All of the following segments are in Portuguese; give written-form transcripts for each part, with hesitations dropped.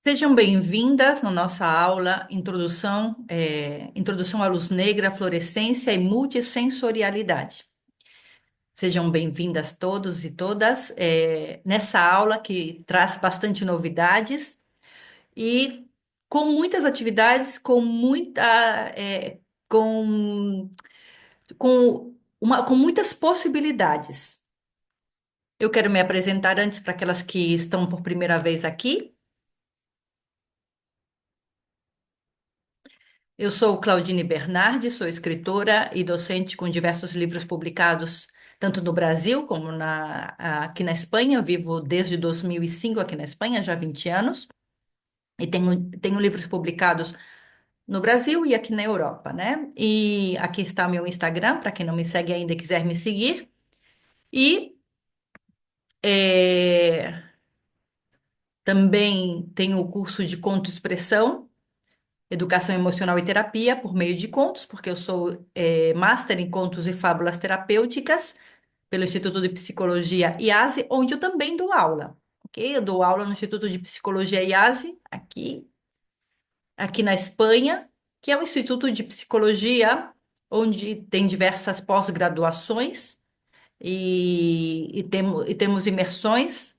Sejam bem-vindas na nossa aula Introdução à Luz Negra, Fluorescência e Multissensorialidade. Sejam bem-vindas todos e todas nessa aula que traz bastante novidades e com muitas atividades, com, com muitas possibilidades. Eu quero me apresentar antes para aquelas que estão por primeira vez aqui. Eu sou Claudine Bernardi, sou escritora e docente com diversos livros publicados tanto no Brasil como aqui na Espanha. Eu vivo desde 2005 aqui na Espanha, já há 20 anos, e tenho livros publicados no Brasil e aqui na Europa, né? E aqui está o meu Instagram, para quem não me segue ainda e quiser me seguir. E eh, também tenho o curso de conto expressão, Educação Emocional e Terapia por meio de contos, porque eu sou Master em Contos e Fábulas Terapêuticas pelo Instituto de Psicologia IASE, onde eu também dou aula, ok? Eu dou aula no Instituto de Psicologia IASE, aqui na Espanha, que é um instituto de psicologia onde tem diversas pós-graduações e temos imersões,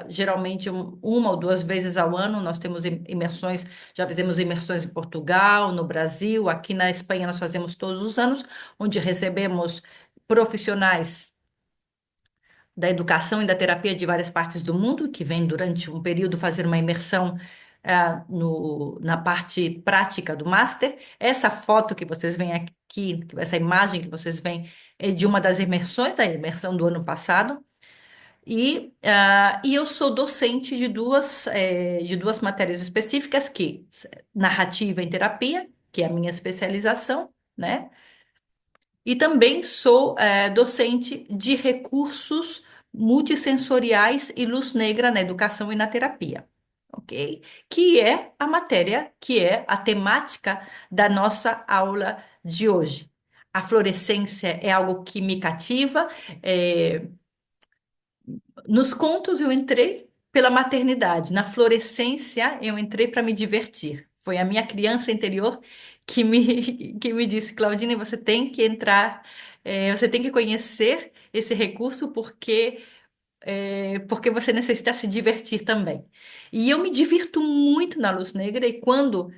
geralmente uma ou duas vezes ao ano nós temos imersões, já fizemos imersões em Portugal, no Brasil, aqui na Espanha nós fazemos todos os anos, onde recebemos profissionais da educação e da terapia de várias partes do mundo, que vêm durante um período fazer uma imersão na parte prática do Master. Essa foto que vocês veem aqui, essa imagem que vocês veem, é de uma das imersões, da imersão do ano passado. E eu sou docente de duas matérias específicas, narrativa em terapia, que é a minha especialização, né? E também sou docente de recursos multissensoriais e luz negra na educação e na terapia, ok? Que é a matéria, que é a temática da nossa aula de hoje. A fluorescência é algo que me cativa. eh, Nos contos eu entrei pela maternidade, na fluorescência eu entrei para me divertir. Foi a minha criança interior que me disse, Claudine, você tem que entrar, você tem que conhecer esse recurso porque você necessita se divertir também. E eu me divirto muito na luz negra e quando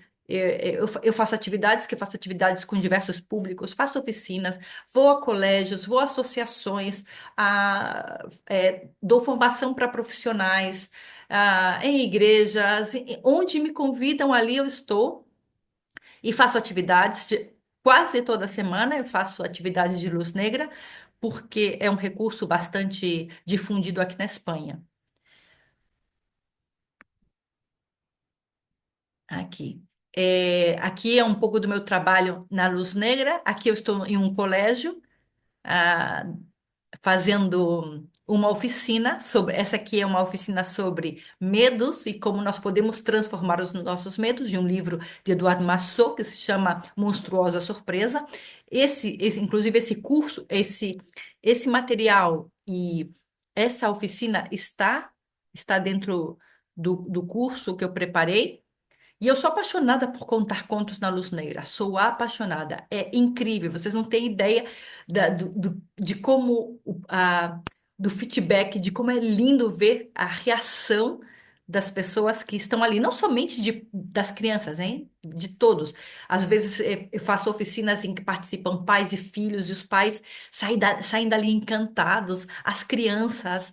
eu faço atividades, que eu faço atividades com diversos públicos, faço oficinas, vou a colégios, vou a associações, dou formação para profissionais, em igrejas, onde me convidam ali eu estou e faço atividades quase toda semana eu faço atividades de luz negra, porque é um recurso bastante difundido aqui na Espanha. Aqui. Aqui é um pouco do meu trabalho na luz negra. Aqui eu estou em um colégio, ah, fazendo uma oficina sobre. Essa aqui é uma oficina sobre medos e como nós podemos transformar os nossos medos, de um livro de Eduardo Massot, que se chama Monstruosa Surpresa. Inclusive, esse material e essa oficina está dentro do curso que eu preparei. E eu sou apaixonada por contar contos na luz negra. Sou apaixonada. É incrível. Vocês não têm ideia de como do feedback, de como é lindo ver a reação das pessoas que estão ali, não somente das crianças, hein? De todos. Às vezes eu faço oficinas em que participam pais e filhos, e os pais saem dali encantados, as crianças,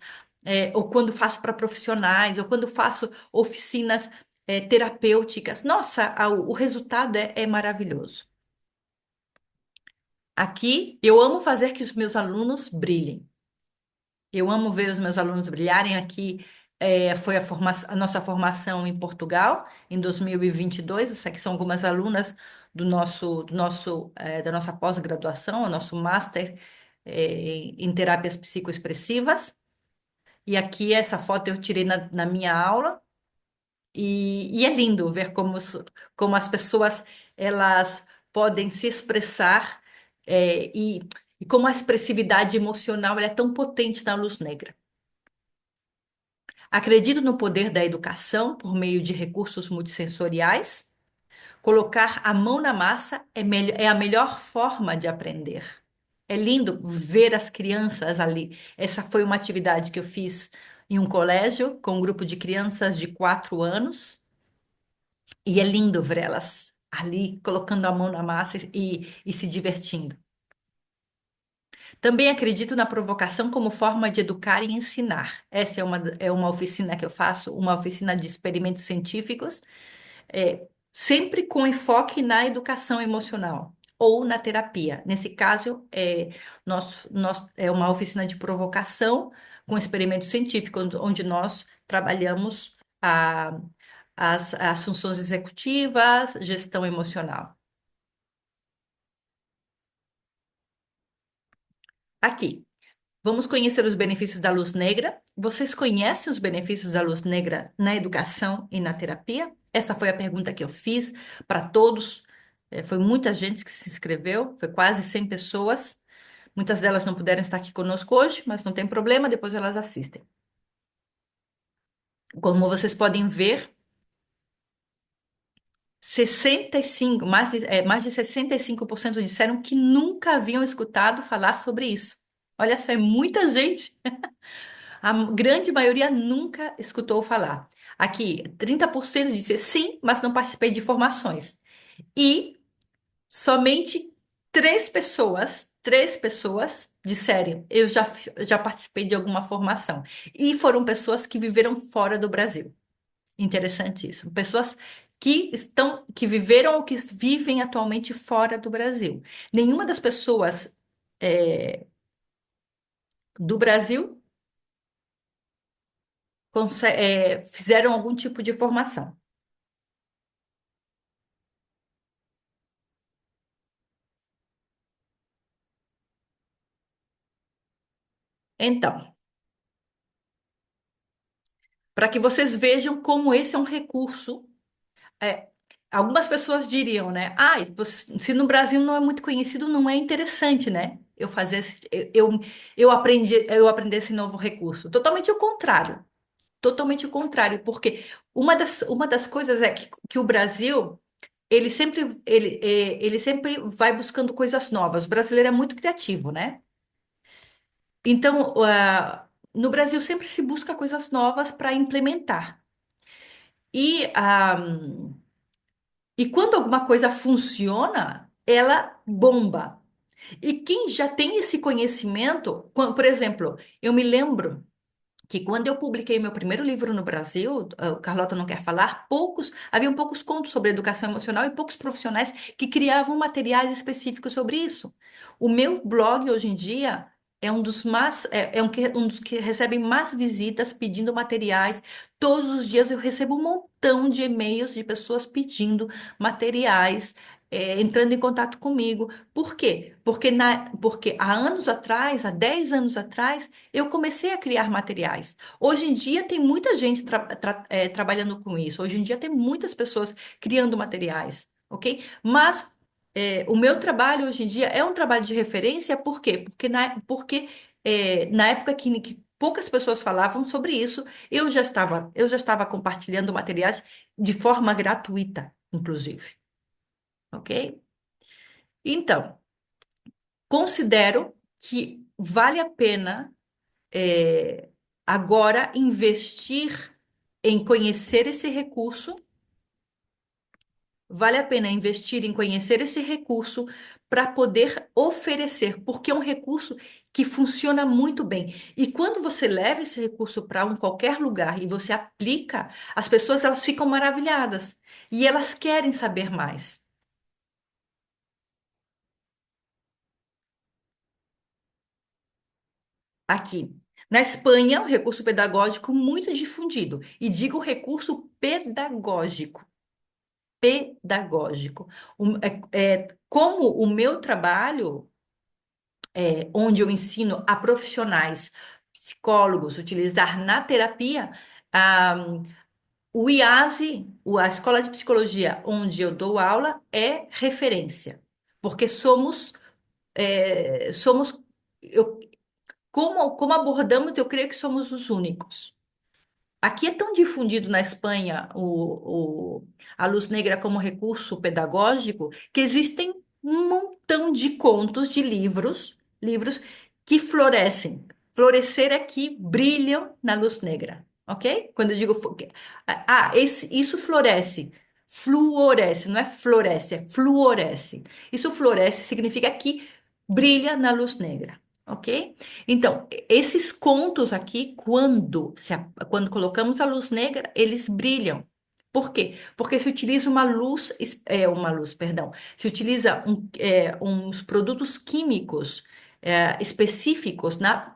ou quando faço para profissionais, ou quando faço oficinas terapêuticas. Nossa, o resultado é maravilhoso. Aqui, eu amo fazer que os meus alunos brilhem. Eu amo ver os meus alunos brilharem. Aqui foi a nossa formação em Portugal, em 2022. Essas aqui são algumas alunas da nossa pós-graduação, o nosso Master em Terapias Psicoexpressivas. E aqui, essa foto eu tirei na minha aula. E é lindo ver como as pessoas elas podem se expressar e como a expressividade emocional ela é tão potente na luz negra. Acredito no poder da educação por meio de recursos multissensoriais. Colocar a mão na massa é a melhor forma de aprender. É lindo ver as crianças ali. Essa foi uma atividade que eu fiz em um colégio com um grupo de crianças de 4 anos. E é lindo ver elas ali colocando a mão na massa e se divertindo. Também acredito na provocação como forma de educar e ensinar. Essa é uma oficina que eu faço, uma oficina de experimentos científicos, sempre com enfoque na educação emocional ou na terapia. Nesse caso, é uma oficina de provocação com experimentos científicos, onde nós trabalhamos as funções executivas, gestão emocional. Aqui. Vamos conhecer os benefícios da luz negra. Vocês conhecem os benefícios da luz negra na educação e na terapia? Essa foi a pergunta que eu fiz para todos. Foi muita gente que se inscreveu, foi quase 100 pessoas. Muitas delas não puderam estar aqui conosco hoje, mas não tem problema, depois elas assistem. Como vocês podem ver, 65, mais de 65% disseram que nunca haviam escutado falar sobre isso. Olha só, é muita gente. A grande maioria nunca escutou falar. Aqui, 30% disse sim, mas não participei de formações. E somente três pessoas disseram, eu já participei de alguma formação. E foram pessoas que viveram fora do Brasil. Interessante isso. Pessoas que viveram ou que vivem atualmente fora do Brasil. Nenhuma das pessoas do Brasil fizeram algum tipo de formação. Então, para que vocês vejam como esse é um recurso. é, Algumas pessoas diriam, né? Ah, se no Brasil não é muito conhecido, não é interessante, né? Eu aprender esse novo recurso. Totalmente o contrário. Totalmente o contrário, porque uma das coisas é que o Brasil, ele sempre vai buscando coisas novas. O brasileiro é muito criativo, né? Então, no Brasil sempre se busca coisas novas para implementar. E, ah, e quando alguma coisa funciona, ela bomba. E quem já tem esse conhecimento, por exemplo, eu me lembro que quando eu publiquei meu primeiro livro no Brasil, o Carlota Não Quer Falar, haviam poucos contos sobre educação emocional e poucos profissionais que criavam materiais específicos sobre isso. O meu blog hoje em dia é um dos que recebem mais visitas pedindo materiais. Todos os dias eu recebo um montão de e-mails de pessoas pedindo materiais, entrando em contato comigo. Por quê? Porque há anos atrás, há 10 anos atrás, eu comecei a criar materiais. Hoje em dia tem muita gente trabalhando com isso. Hoje em dia tem muitas pessoas criando materiais, ok? Mas o meu trabalho hoje em dia é um trabalho de referência, por quê? Porque na época que poucas pessoas falavam sobre isso, eu já estava compartilhando materiais de forma gratuita, inclusive, ok? Então, considero que vale a pena é, agora investir em conhecer esse recurso, vale a pena investir em conhecer esse recurso para poder oferecer, porque é um recurso que funciona muito bem. E quando você leva esse recurso para qualquer lugar e você aplica, as pessoas elas ficam maravilhadas e elas querem saber mais. Aqui. Na Espanha, o recurso pedagógico muito difundido. E digo recurso pedagógico. Pedagógico. Como o meu trabalho, onde eu ensino a profissionais, psicólogos, utilizar na terapia, ah, o IASE, a Escola de Psicologia, onde eu dou aula, é referência. Porque eu, como abordamos, eu creio que somos os únicos. Aqui é tão difundido na Espanha a luz negra como recurso pedagógico que existem um montão de contos, de livros que florescem. Florescer aqui brilham na luz negra, ok? Quando eu digo isso floresce, fluoresce, não é floresce, é fluoresce. Isso floresce significa que brilha na luz negra, ok? Então, esses contos aqui, quando colocamos a luz negra, eles brilham. Por quê? Porque se utiliza uma luz, perdão, se utiliza uns produtos químicos específicos na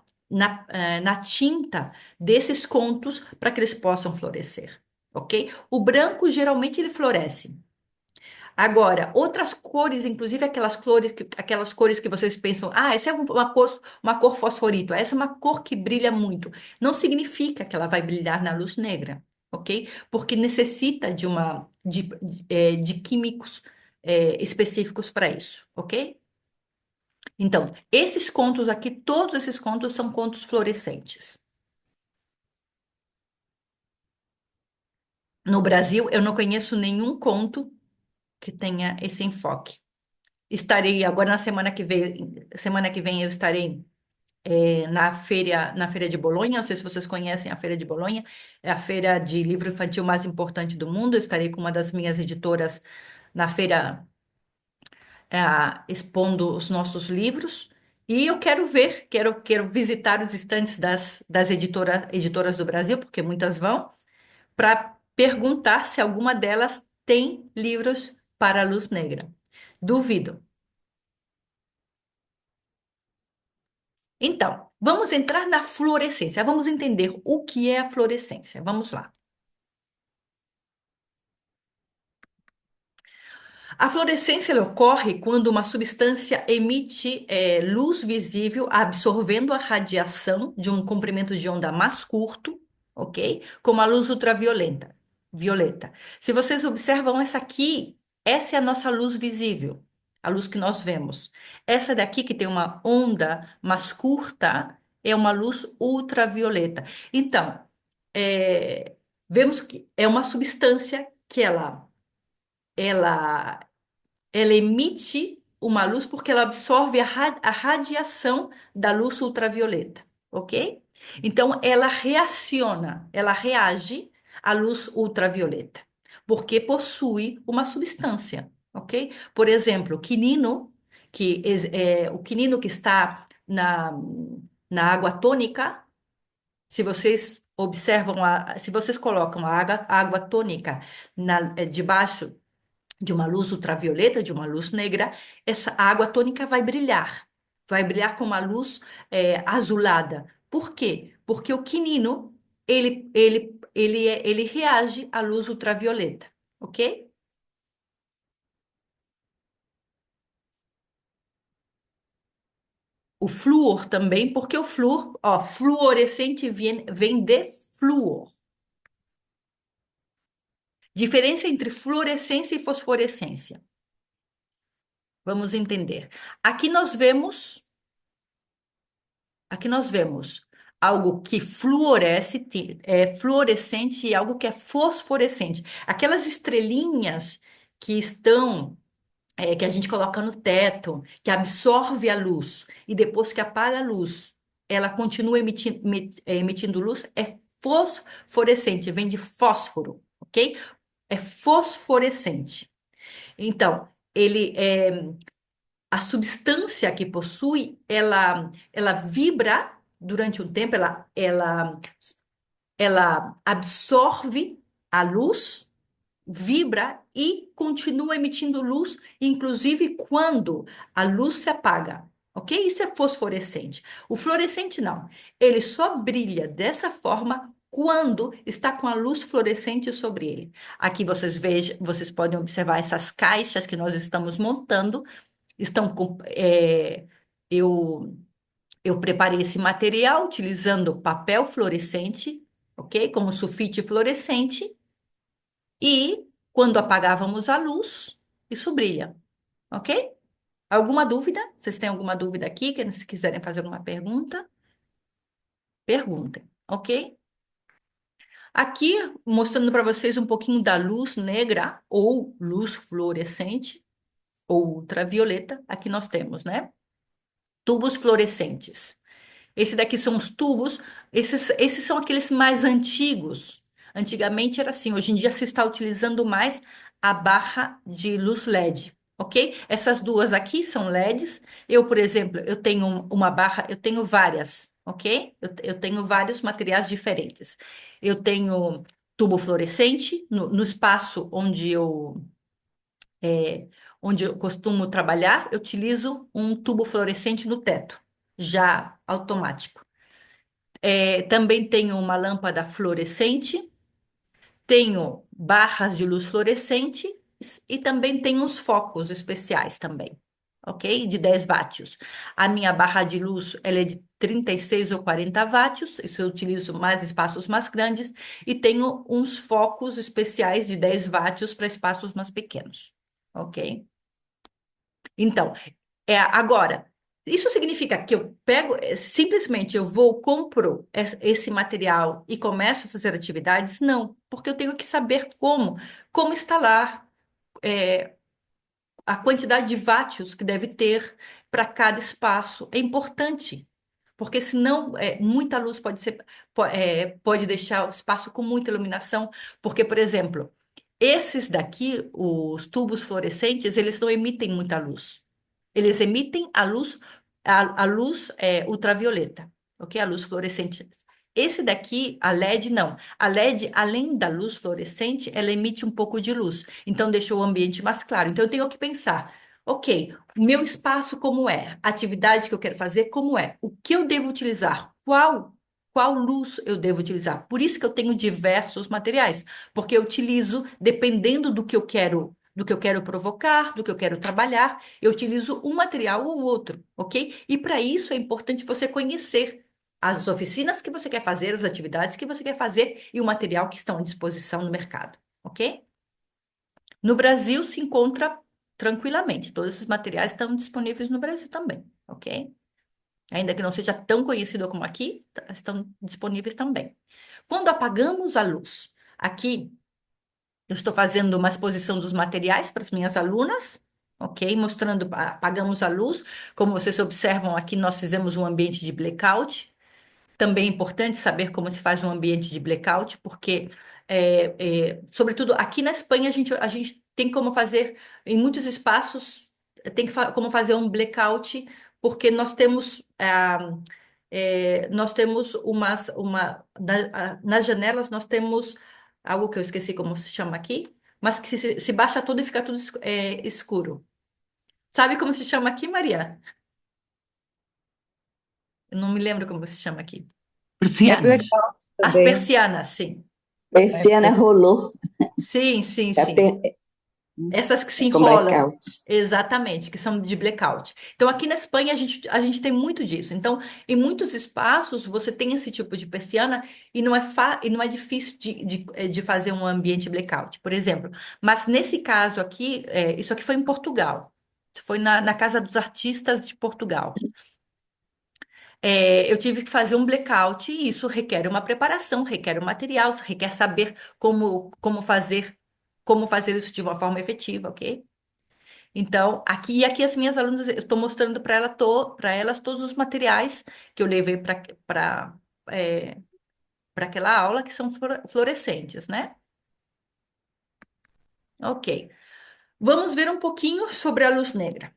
tinta desses contos para que eles possam florescer, ok? O branco geralmente ele floresce. Agora, outras cores, inclusive aquelas cores que vocês pensam, essa é uma cor fosforito, essa é uma cor que brilha muito. Não significa que ela vai brilhar na luz negra, ok? Porque necessita de químicos específicos para isso, ok? Então, esses contos aqui, todos esses contos são contos fluorescentes. No Brasil, eu não conheço nenhum conto que tenha esse enfoque. Estarei agora semana que vem eu estarei na feira de Bolonha. Não sei se vocês conhecem a Feira de Bolonha, é a feira de livro infantil mais importante do mundo. Eu estarei com uma das minhas editoras na feira, expondo os nossos livros. E eu quero quero visitar os estantes das editoras do Brasil, porque muitas vão, para perguntar se alguma delas tem livros para a luz negra. Duvido. Então, vamos entrar na fluorescência. Vamos entender o que é a fluorescência. Vamos lá. A fluorescência ela ocorre quando uma substância emite luz visível, absorvendo a radiação de um comprimento de onda mais curto, ok? Como a luz ultravioleta. Violeta. Se vocês observam essa aqui, essa é a nossa luz visível, a luz que nós vemos. Essa daqui, que tem uma onda mais curta, é uma luz ultravioleta. Então, é, vemos que é uma substância que ela ela emite uma luz porque ela absorve a radiação da luz ultravioleta, ok? Então, ela reage à luz ultravioleta, porque possui uma substância, ok? Por exemplo, o quinino que está na água tônica, se vocês observam, se vocês colocam a água tônica debaixo de uma luz ultravioleta, de uma luz negra, essa água tônica vai brilhar com uma luz azulada. Por quê? Porque o quinino, ele reage à luz ultravioleta, ok? O flúor também, porque o flúor, ó, fluorescente vem de flúor. Diferença entre fluorescência e fosforescência. Vamos entender. Aqui nós vemos Aqui nós vemos algo que fluoresce, é fluorescente e algo que é fosforescente. Aquelas estrelinhas que que a gente coloca no teto, que absorve a luz e depois que apaga a luz, ela continua emitindo luz, é fosforescente, vem de fósforo, ok? É fosforescente. Então, a substância que possui, ela vibra durante um tempo, ela absorve a luz, vibra e continua emitindo luz, inclusive quando a luz se apaga. Ok? Isso é fosforescente. O fluorescente não. Ele só brilha dessa forma quando está com a luz fluorescente sobre ele. Aqui vocês podem observar essas caixas que nós estamos montando. Estão com, eu preparei esse material utilizando papel fluorescente, ok? Como sulfite fluorescente, e quando apagávamos a luz, isso brilha, ok? Alguma dúvida? Vocês têm alguma dúvida aqui? Se quiserem fazer alguma pergunta, perguntem, ok? Aqui, mostrando para vocês um pouquinho da luz negra ou luz fluorescente ou ultravioleta, aqui nós temos, né? Tubos fluorescentes. Esse daqui são os tubos, esses são aqueles mais antigos. Antigamente era assim, hoje em dia se está utilizando mais a barra de luz LED, ok? Essas duas aqui são LEDs. Eu, por exemplo, eu tenho uma barra, eu tenho várias, ok? Eu tenho vários materiais diferentes. Eu tenho tubo fluorescente no espaço é, onde eu costumo trabalhar, eu utilizo um tubo fluorescente no teto, já automático. Também tenho uma lâmpada fluorescente, tenho barras de luz fluorescente e também tenho uns focos especiais também, ok? De 10 vátios. A minha barra de luz, ela é de 36 ou 40 vátios, isso eu utilizo mais em espaços mais grandes, e tenho uns focos especiais de 10 vátios para espaços mais pequenos, ok? Então, agora, isso significa que eu pego, simplesmente eu vou, compro esse material e começo a fazer atividades? Não, porque eu tenho que saber como instalar, é, a quantidade de vátios que deve ter para cada espaço. É importante, porque senão muita luz pode deixar o espaço com muita iluminação, porque, por exemplo, esses daqui, os tubos fluorescentes, eles não emitem muita luz. Eles emitem a luz ultravioleta, ok? A luz fluorescente. Esse daqui, a LED, não. A LED, além da luz fluorescente, ela emite um pouco de luz. Então, deixa o ambiente mais claro. Então, eu tenho que pensar, ok, o meu espaço como é? A atividade que eu quero fazer como é? O que eu devo utilizar? Qual luz eu devo utilizar? Por isso que eu tenho diversos materiais, porque eu utilizo dependendo do que eu quero provocar, do que eu quero trabalhar, eu utilizo um material ou outro, ok? E para isso é importante você conhecer as oficinas que você quer fazer, as atividades que você quer fazer e o material que estão à disposição no mercado, ok? No Brasil se encontra tranquilamente, todos esses materiais estão disponíveis no Brasil também, ok? Ainda que não seja tão conhecido como aqui, estão disponíveis também. Quando apagamos a luz, aqui eu estou fazendo uma exposição dos materiais para as minhas alunas, ok? Mostrando, apagamos a luz. Como vocês observam aqui, nós fizemos um ambiente de blackout. Também é importante saber como se faz um ambiente de blackout, porque, sobretudo aqui na Espanha, a gente tem como fazer, em muitos espaços, tem como fazer um blackout, porque nós temos nas janelas nós temos algo que eu esqueci como se chama aqui, mas que se baixa tudo e fica tudo escuro. Sabe como se chama aqui, Maria? Eu não me lembro como se chama aqui. É Persianas. blackout As também. persianas, sim. Persiana rolou. Sim, sim, É, sim. Essas que se com enrolam, blackout. exatamente, que são de blackout. Então, aqui na Espanha, a gente tem muito disso. Então, em muitos espaços, você tem esse tipo de persiana e não é difícil de fazer um ambiente blackout, por exemplo. Mas, nesse caso aqui, isso aqui foi em Portugal. Foi na Casa dos Artistas de Portugal. Eu tive que fazer um blackout e isso requer uma preparação, requer um material, requer saber como fazer isso de uma forma efetiva, ok? Então, aqui as minhas alunas, eu estou mostrando para elas todos os materiais que eu levei para aquela aula, que são fluorescentes, né? Ok. Vamos ver um pouquinho sobre a luz negra.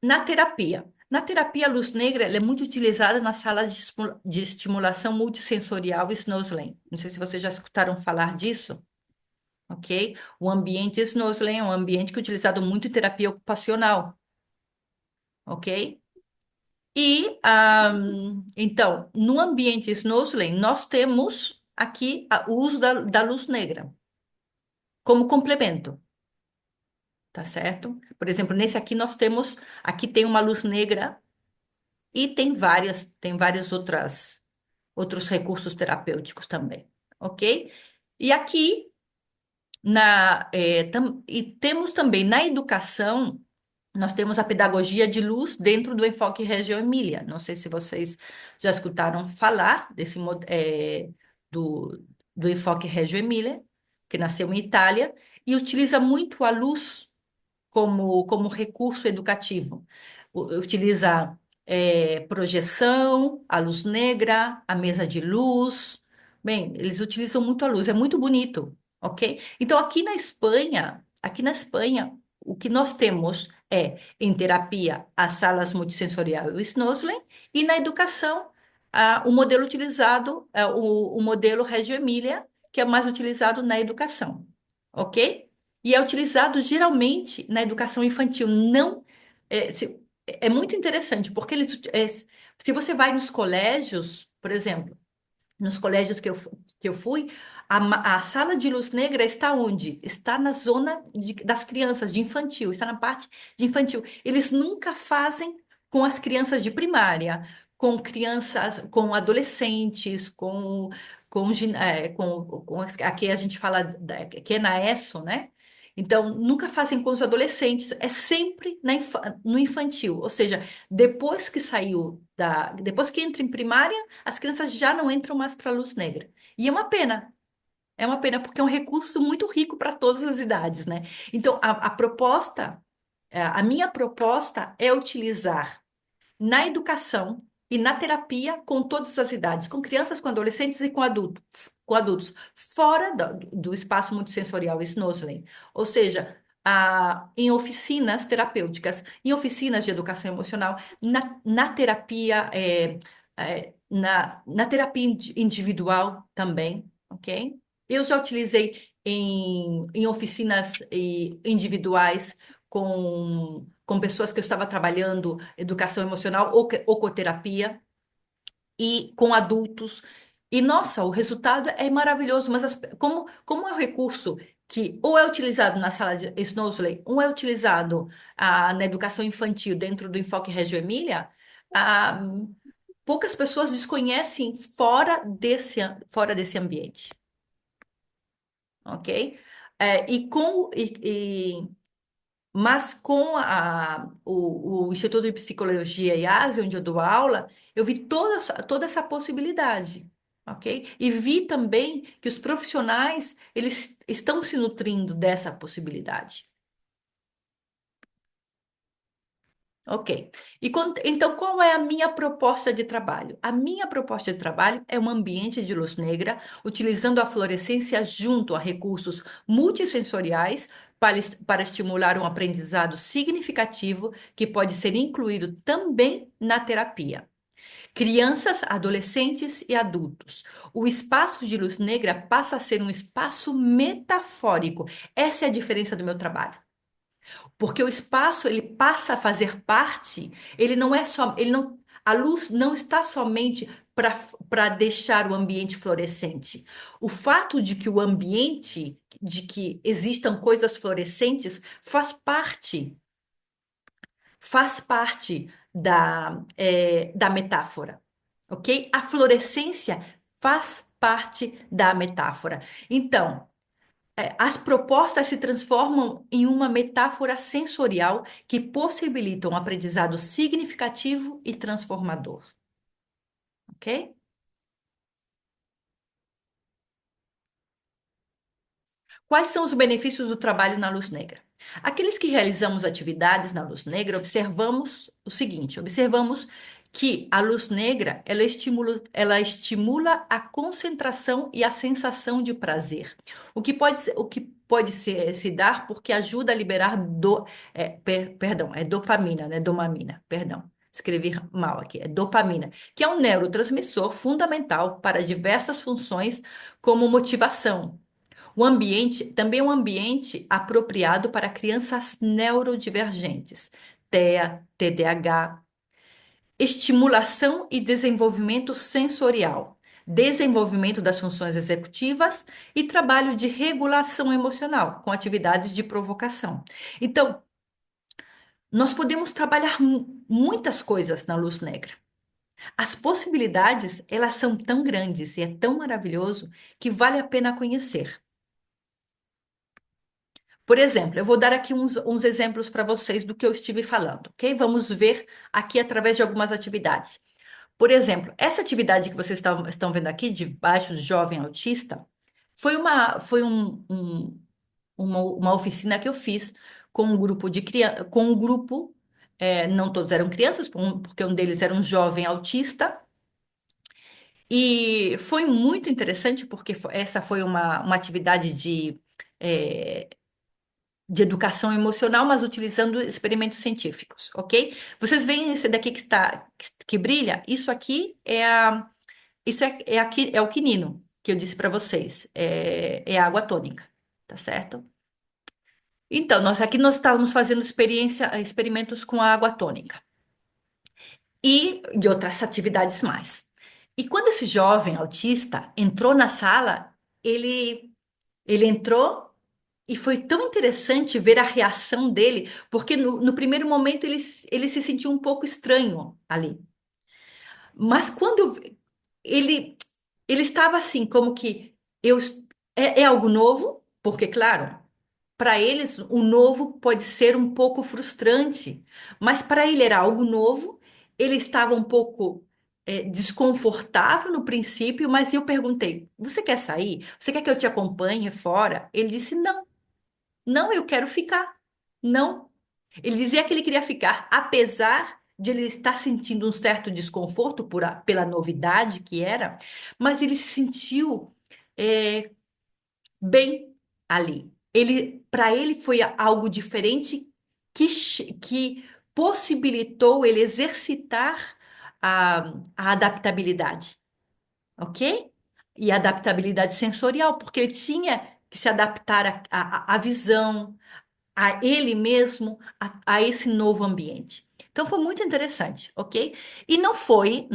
Na terapia, a luz negra ela é muito utilizada na sala de estimulação multissensorial Snow-Slam. Não sei se vocês já escutaram falar disso, ok? O ambiente Snow-Slam é um ambiente que é utilizado muito em terapia ocupacional, ok? Então, no ambiente Snow-Slam, nós temos aqui o uso da luz negra como complemento, tá certo? Por exemplo, nesse aqui aqui tem uma luz negra e tem várias outros recursos terapêuticos também, ok? E aqui, e temos também na educação, nós temos a pedagogia de luz dentro do enfoque Reggio Emília. Não sei se vocês já escutaram falar do, do enfoque Reggio Emilia, que nasceu em Itália, e utiliza muito a luz como recurso educativo. Utiliza projeção, a luz negra, a mesa de luz. Bem, eles utilizam muito a luz, é muito bonito, ok? Então, aqui na Espanha, o que nós temos é, em terapia, as salas multissensorial e o Snosley, e na educação, o modelo utilizado, o modelo Reggio Emilia, que é mais utilizado na educação, ok? E é utilizado geralmente na educação infantil. Não é muito interessante, porque se você vai nos colégios, por exemplo, nos colégios que eu fui, a sala de luz negra está onde? Está na zona das crianças, de infantil, está na parte de infantil. Eles nunca fazem com as crianças de primária, com crianças, com adolescentes, aqui a gente fala que é na ESSO, né? Então, nunca fazem com os adolescentes, é sempre no infantil, ou seja, depois que entra em primária, as crianças já não entram mais para a luz negra. E é uma pena porque é um recurso muito rico para todas as idades, né? Então, a minha proposta é utilizar na educação e na terapia com todas as idades, com crianças, com adolescentes e com adultos, fora do espaço multissensorial Snosley. Ou seja, em oficinas terapêuticas, em oficinas de educação emocional, na terapia, na terapia individual também, ok? Eu já utilizei em oficinas individuais com pessoas que eu estava trabalhando educação emocional ou ocoterapia e com adultos. E nossa, o resultado é maravilhoso, mas como é um recurso que ou é utilizado na sala de Snosley, ou é utilizado na educação infantil dentro do enfoque Reggio Emilia, ah, poucas pessoas desconhecem fora desse ambiente, ok? Mas com o Instituto de Psicologia e Ásia, onde eu dou aula, eu vi toda essa possibilidade, ok? E vi também que os profissionais, eles estão se nutrindo dessa possibilidade. Ok. Então, qual é a minha proposta de trabalho? A minha proposta de trabalho é um ambiente de luz negra, utilizando a fluorescência junto a recursos multissensoriais para estimular um aprendizado significativo que pode ser incluído também na terapia. Crianças, adolescentes e adultos. O espaço de luz negra passa a ser um espaço metafórico. Essa é a diferença do meu trabalho. Porque o espaço ele passa a fazer parte, ele não é só, ele não, a luz não está somente para deixar o ambiente fluorescente. O fato de que existam coisas fluorescentes, faz parte da metáfora, ok? A fluorescência faz parte da metáfora. Então, as propostas se transformam em uma metáfora sensorial que possibilita um aprendizado significativo e transformador, ok? Quais são os benefícios do trabalho na luz negra? Aqueles que realizamos atividades na luz negra, observamos o seguinte: observamos que a luz negra ela estimula a concentração e a sensação de prazer, o que pode se dar porque ajuda a liberar perdão, é dopamina, né? Dopamina, perdão. Escrevi mal aqui, é dopamina, que é um neurotransmissor fundamental para diversas funções, como motivação. O ambiente também é um ambiente apropriado para crianças neurodivergentes, TEA, TDAH, estimulação e desenvolvimento sensorial, desenvolvimento das funções executivas e trabalho de regulação emocional, com atividades de provocação. Então, nós podemos trabalhar muitas coisas na luz negra. As possibilidades, elas são tão grandes e é tão maravilhoso que vale a pena conhecer. Por exemplo, eu vou dar aqui uns exemplos para vocês do que eu estive falando, ok? Vamos ver aqui através de algumas atividades. Por exemplo, essa atividade que vocês estão vendo aqui, de baixo jovem autista, foi uma oficina que eu fiz com um grupo de crianças, com um grupo, não todos eram crianças, porque um deles era um jovem autista, e foi muito interessante porque essa foi uma atividade eh, de educação emocional, mas utilizando experimentos científicos, ok? Vocês veem esse daqui que brilha? Isso aqui é o quinino que eu disse para vocês, é a água tônica, tá certo? Então, nós estávamos fazendo experimentos com a água tônica e de outras atividades mais. E quando esse jovem autista entrou na sala, ele entrou e foi tão interessante ver a reação dele, porque no primeiro momento ele se sentiu um pouco estranho ali. Mas ele, ele estava assim, como que eu, é algo novo, porque, claro, para eles o novo pode ser um pouco frustrante, mas para ele era algo novo, ele estava um pouco desconfortável no princípio, mas eu perguntei: Você quer sair? Você quer que eu te acompanhe fora? Ele disse: Não. Não, eu quero ficar. Não. Ele dizia que ele queria ficar, apesar de ele estar sentindo um certo desconforto pela novidade que era, mas ele se sentiu é, bem ali. Para ele foi algo diferente que possibilitou ele exercitar a adaptabilidade, ok? E a adaptabilidade sensorial, porque ele tinha que se adaptar à visão, a ele mesmo, a esse novo ambiente. Então foi muito interessante, ok? E não foi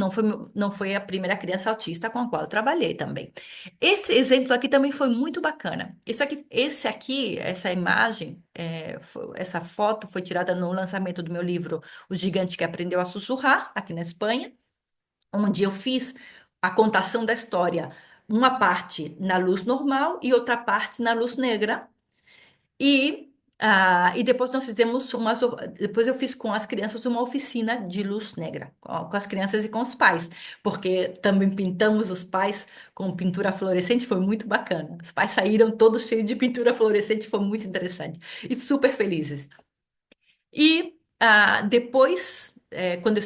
a primeira criança autista com a qual eu trabalhei também. Esse exemplo aqui também foi muito bacana. Essa imagem, essa foto foi tirada no lançamento do meu livro O Gigante que Aprendeu a Sussurrar, aqui na Espanha, onde eu fiz a contação da história, uma parte na luz normal e outra parte na luz negra. E depois depois eu fiz com as crianças uma oficina de luz negra, com as crianças e com os pais, porque também pintamos os pais com pintura fluorescente, foi muito bacana. Os pais saíram todos cheios de pintura fluorescente, foi muito interessante e super felizes. Depois, quando eu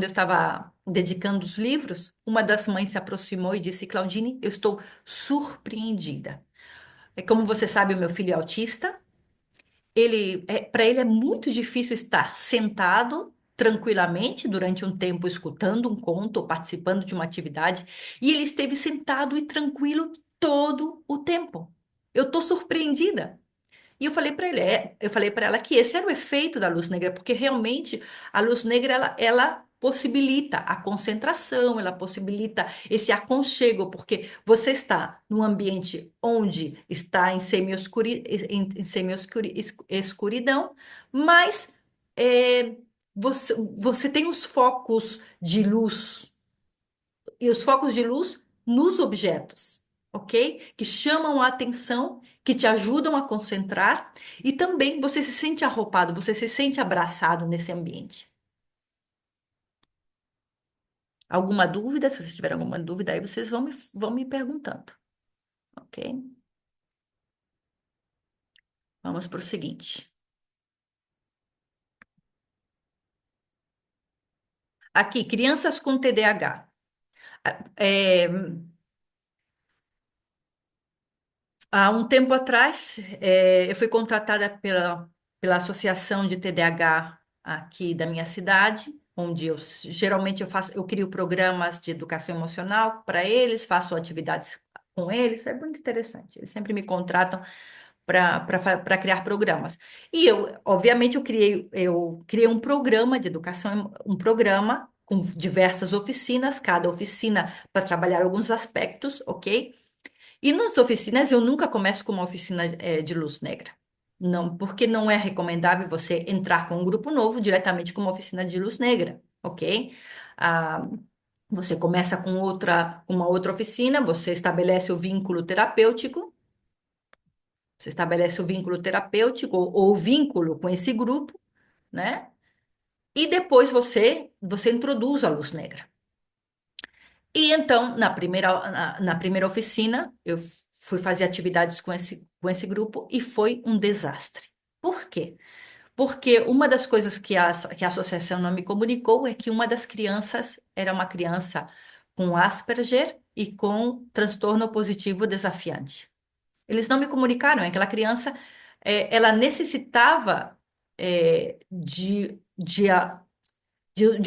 estava dedicando os livros, uma das mães se aproximou e disse: Claudine, eu estou surpreendida. Como você sabe, o meu filho é autista. Para ele é muito difícil estar sentado tranquilamente durante um tempo escutando um conto ou participando de uma atividade, e ele esteve sentado e tranquilo todo o tempo. Eu estou surpreendida. E eu falei para ela que esse era o efeito da luz negra, porque realmente a luz negra ela possibilita a concentração, ela possibilita esse aconchego, porque você está num ambiente onde está em semi-escuridão, mas você tem os focos de luz e os focos de luz nos objetos, ok? Que chamam a atenção, que te ajudam a concentrar e também você se sente arropado, você se sente abraçado nesse ambiente. Alguma dúvida? Se vocês tiverem alguma dúvida, aí vocês vão me perguntando, ok? Vamos para o seguinte. Aqui, crianças com TDAH. É, Há um tempo atrás, eu fui contratada pela Associação de TDAH aqui da minha cidade, onde geralmente eu crio programas de educação emocional para eles, faço atividades com eles, é muito interessante. Eles sempre me contratam para criar programas. E obviamente, eu criei um programa de educação, um programa com diversas oficinas, cada oficina para trabalhar alguns aspectos, ok? E nas oficinas, eu nunca começo com uma oficina de luz negra. Não, porque não é recomendável você entrar com um grupo novo diretamente com uma oficina de luz negra, ok? Ah, você começa com uma outra oficina, você estabelece o vínculo terapêutico ou o vínculo com esse grupo, né? E depois você introduz a luz negra. E então, na primeira oficina, eu fui fazer atividades com esse grupo e foi um desastre. Por quê? Porque uma das coisas que a associação não me comunicou é que uma das crianças era uma criança com Asperger e com transtorno positivo desafiante. Eles não me comunicaram, é que aquela criança, ela necessitava, de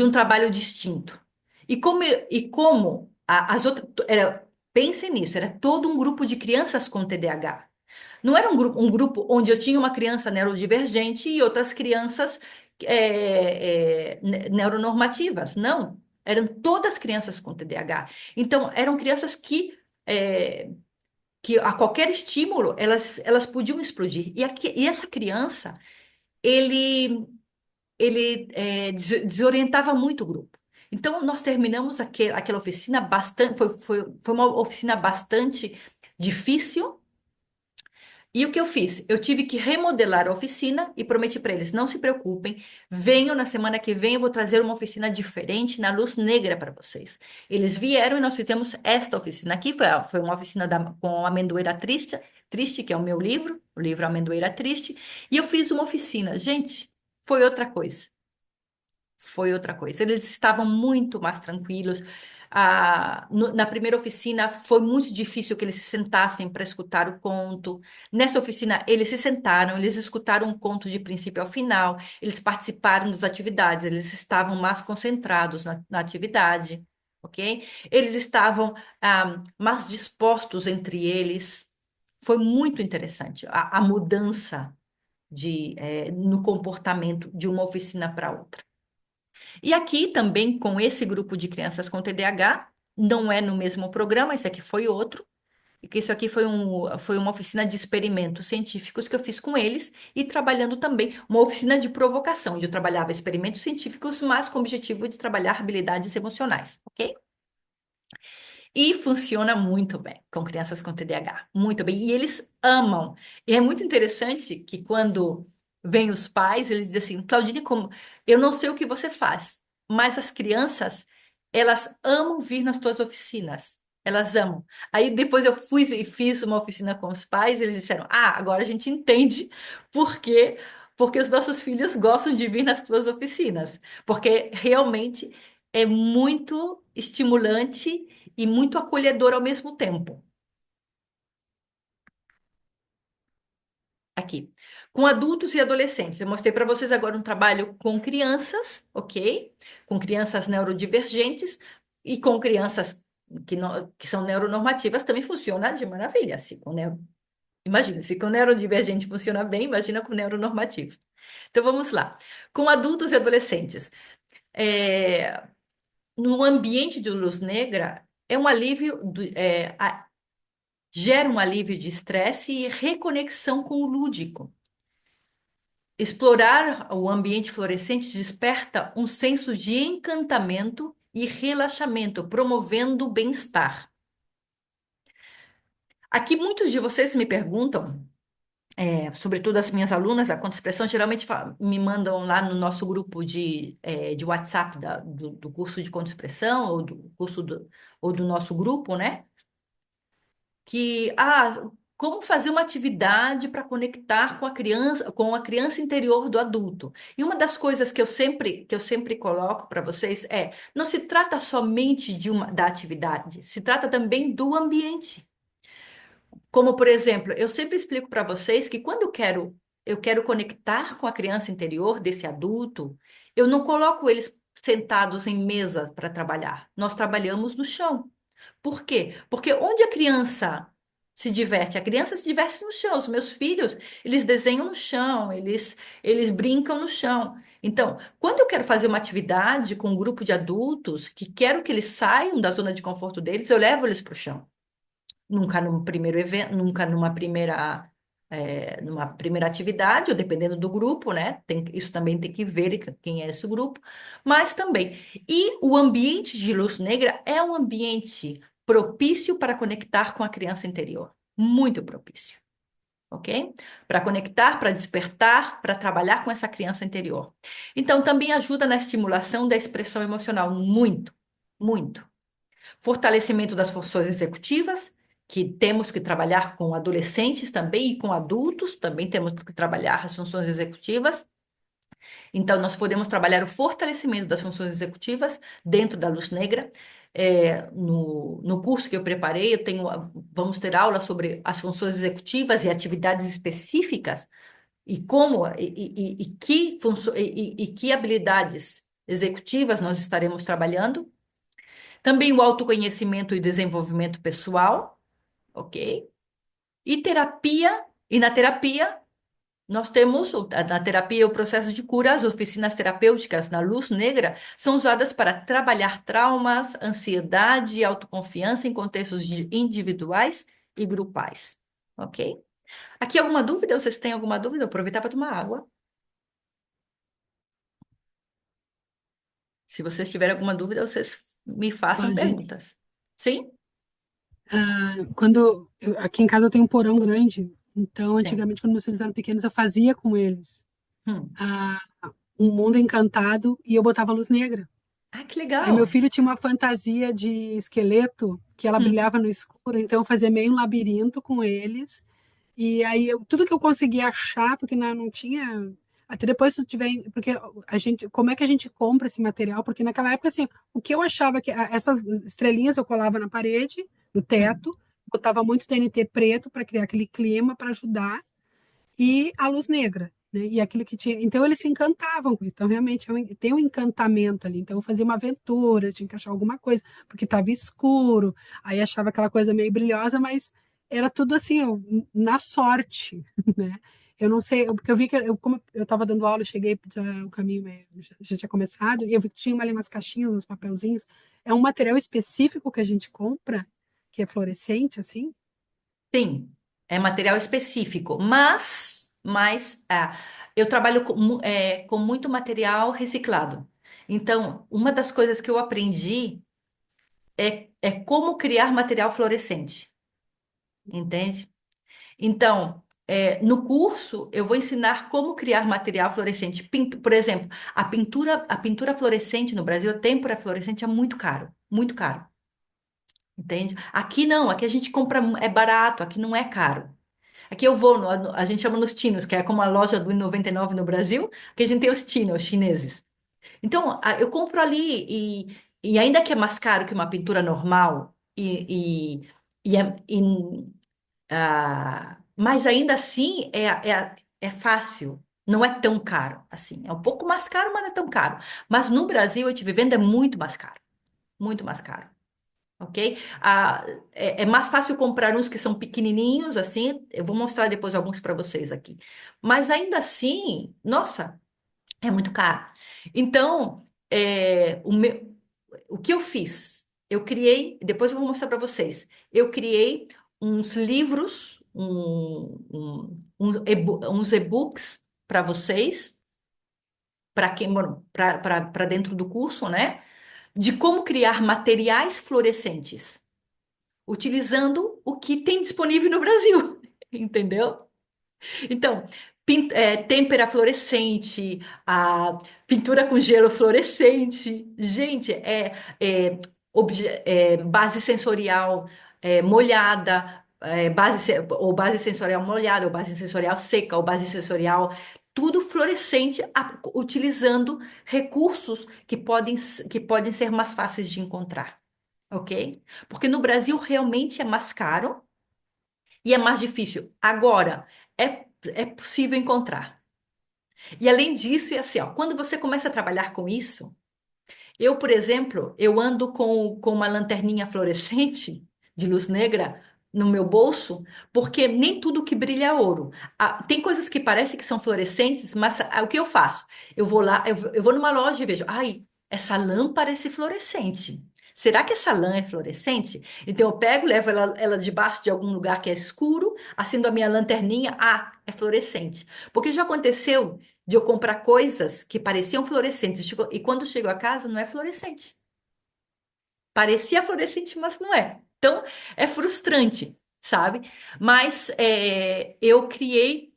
um trabalho distinto. E como as outras. Pensem nisso, era todo um grupo de crianças com TDAH. Não era um grupo onde eu tinha uma criança neurodivergente e outras crianças neuronormativas. Não. Eram todas crianças com TDAH. Então, eram crianças que a qualquer estímulo elas podiam explodir. E essa criança, ele desorientava muito o grupo. Então, nós terminamos aquela oficina bastante, foi uma oficina bastante difícil. E o que eu fiz? Eu tive que remodelar a oficina e prometi para eles, não se preocupem, venham na semana que vem, eu vou trazer uma oficina diferente na luz negra para vocês. Eles vieram e nós fizemos esta oficina aqui, foi uma oficina com Amendoeira Triste, Triste, que é o meu livro, o livro Amendoeira Triste, e eu fiz uma oficina. Gente, foi outra coisa. Foi outra coisa. Eles estavam muito mais tranquilos. Na primeira oficina foi muito difícil que eles se sentassem para escutar o conto. Nessa oficina, eles se sentaram, eles escutaram o conto de princípio ao final, eles participaram das atividades, eles estavam mais concentrados na atividade, ok? Eles estavam mais dispostos entre eles. Foi muito interessante a mudança no comportamento de uma oficina para outra. E aqui também com esse grupo de crianças com TDAH, não é no mesmo programa, esse aqui foi outro, e que isso aqui foi uma oficina de experimentos científicos que eu fiz com eles e trabalhando também uma oficina de provocação, onde eu trabalhava experimentos científicos, mas com o objetivo de trabalhar habilidades emocionais, ok? E funciona muito bem com crianças com TDAH, muito bem. E eles amam. E é muito interessante que quando vêm os pais, eles dizem assim, Claudine, como eu não sei o que você faz, mas as crianças, elas amam vir nas tuas oficinas. Elas amam. Aí depois eu fui e fiz uma oficina com os pais, e eles disseram: "Ah, agora a gente entende por quê, porque os nossos filhos gostam de vir nas tuas oficinas, porque realmente é muito estimulante e muito acolhedor ao mesmo tempo. Aqui. Com adultos e adolescentes. Eu mostrei para vocês agora um trabalho com crianças, ok? Com crianças neurodivergentes e com crianças que são neuronormativas também funciona de maravilha. Imagina, se com neurodivergente funciona bem, imagina com neuronormativo. Então vamos lá. Com adultos e adolescentes. É, no ambiente de luz negra, é um alívio, gera um alívio de estresse e reconexão com o lúdico. Explorar o ambiente fluorescente desperta um senso de encantamento e relaxamento, promovendo o bem-estar. Aqui muitos de vocês me perguntam, sobretudo as minhas alunas da Conta Expressão, geralmente me mandam lá no nosso grupo de WhatsApp do curso de Conta Expressão ou do ou do nosso grupo, né? Como fazer uma atividade para conectar com a criança interior do adulto. E uma das coisas que eu sempre coloco para vocês não se trata somente da atividade, se trata também do ambiente. Como, por exemplo, eu sempre explico para vocês que quando eu quero conectar com a criança interior desse adulto, eu não coloco eles sentados em mesa para trabalhar. Nós trabalhamos no chão. Por quê? Porque onde a criança se diverte? A criança se diverte no chão. Os meus filhos, eles desenham no chão, eles brincam no chão. Então, quando eu quero fazer uma atividade com um grupo de adultos que quero que eles saiam da zona de conforto deles, eu levo eles para o chão. Nunca num primeiro evento, nunca numa primeira atividade, ou dependendo do grupo, né? Isso também tem que ver quem é esse grupo, mas também. E o ambiente de luz negra é um ambiente propício para conectar com a criança interior. Muito propício. ok? Para conectar, para despertar, para trabalhar com essa criança interior. Então, também ajuda na estimulação da expressão emocional, muito, muito. Fortalecimento das funções executivas, que temos que trabalhar com adolescentes também e com adultos, também temos que trabalhar as funções executivas. Então, nós podemos trabalhar o fortalecimento das funções executivas dentro da Luz Negra. No curso que eu preparei, vamos ter aula sobre as funções executivas e atividades específicas e como e que habilidades executivas nós estaremos trabalhando. Também o autoconhecimento e desenvolvimento pessoal, ok? E na terapia nós temos, na terapia, o processo de cura, as oficinas terapêuticas na luz negra são usadas para trabalhar traumas, ansiedade e autoconfiança em contextos individuais e grupais. Ok? Aqui alguma dúvida? Vocês têm alguma dúvida? Vou aproveitar para tomar água. Se vocês tiverem alguma dúvida, vocês me façam Claudine, perguntas. Sim? aqui em casa eu tenho um porão grande, então Sim. antigamente quando meus filhos eram pequenos eu fazia com eles Hum. ah, um mundo encantado e eu botava luz negra. Ah, que Aí meu legal. filho tinha uma fantasia de esqueleto que ela Hum. brilhava no escuro, então eu fazia meio um labirinto com eles. E aí tudo que eu conseguia achar, porque não tinha. Até depois se tu tiver. Porque a gente. Como é que a gente compra esse material? Porque naquela época, assim, o que eu achava que. Essas estrelinhas eu colava na parede, no Hum. teto, botava muito TNT preto para criar aquele clima para ajudar e a luz negra, né? E aquilo que tinha. Então eles se encantavam com isso. Então realmente tem um encantamento ali. Então eu fazia uma aventura, tinha que achar alguma coisa, porque estava escuro, aí achava aquela coisa meio brilhosa, mas era tudo assim, na sorte, né? Eu não sei, porque eu vi que como eu estava dando aula, eu cheguei, o caminho já tinha começado, e eu vi que tinha ali umas caixinhas, uns papelzinhos. É um material específico que a gente compra, que é fluorescente, assim? Sim, é material específico, mas eu trabalho com muito material reciclado. Então, uma das coisas que eu aprendi é como criar material fluorescente, entende? Então, no curso, eu vou ensinar como criar material fluorescente. Por exemplo, a pintura fluorescente no Brasil, a têmpera fluorescente é muito caro, entende? Aqui não, aqui a gente compra, é barato, aqui não é caro. Aqui eu vou, a gente chama nos tinos, que é como a loja do 99 no Brasil, que a gente tem os tinos, os chineses. Então, eu compro ali e ainda que é mais caro que uma pintura normal, mas ainda assim é fácil, não é tão caro assim. É um pouco mais caro, mas não é tão caro. Mas no Brasil, a gente vivendo é muito mais caro. Ok? É mais fácil comprar uns que são pequenininhos, assim. Eu vou mostrar depois alguns para vocês aqui. Mas ainda assim, nossa, é muito caro. Então, o que eu fiz? Eu criei, depois eu vou mostrar para vocês. Eu criei uns livros, uns e-books para vocês, para quem, para dentro do curso, né? De como criar materiais fluorescentes utilizando o que tem disponível no Brasil, entendeu? Então, têmpera fluorescente, a pintura com gelo fluorescente, gente, base sensorial molhada, ou base sensorial molhada, ou base sensorial seca, ou base sensorial, tudo fluorescente, utilizando recursos que podem ser mais fáceis de encontrar, ok? Porque no Brasil realmente é mais caro e é mais difícil. Agora, é possível encontrar. E além disso, é assim, ó, quando você começa a trabalhar com isso, eu, por exemplo, eu ando com uma lanterninha fluorescente de luz negra no meu bolso, porque nem tudo que brilha é ouro. Tem coisas que parecem que são fluorescentes, mas o que eu faço? Eu vou lá, eu vou numa loja e vejo, ai, essa lã parece fluorescente. Será que essa lã é fluorescente? Então eu pego, levo ela debaixo de algum lugar que é escuro, acendo a minha lanterninha, é fluorescente. Porque já aconteceu de eu comprar coisas que pareciam fluorescentes. E quando chego a casa, não é fluorescente. Parecia fluorescente, mas não é. Então, é frustrante. sabe? Mas eu criei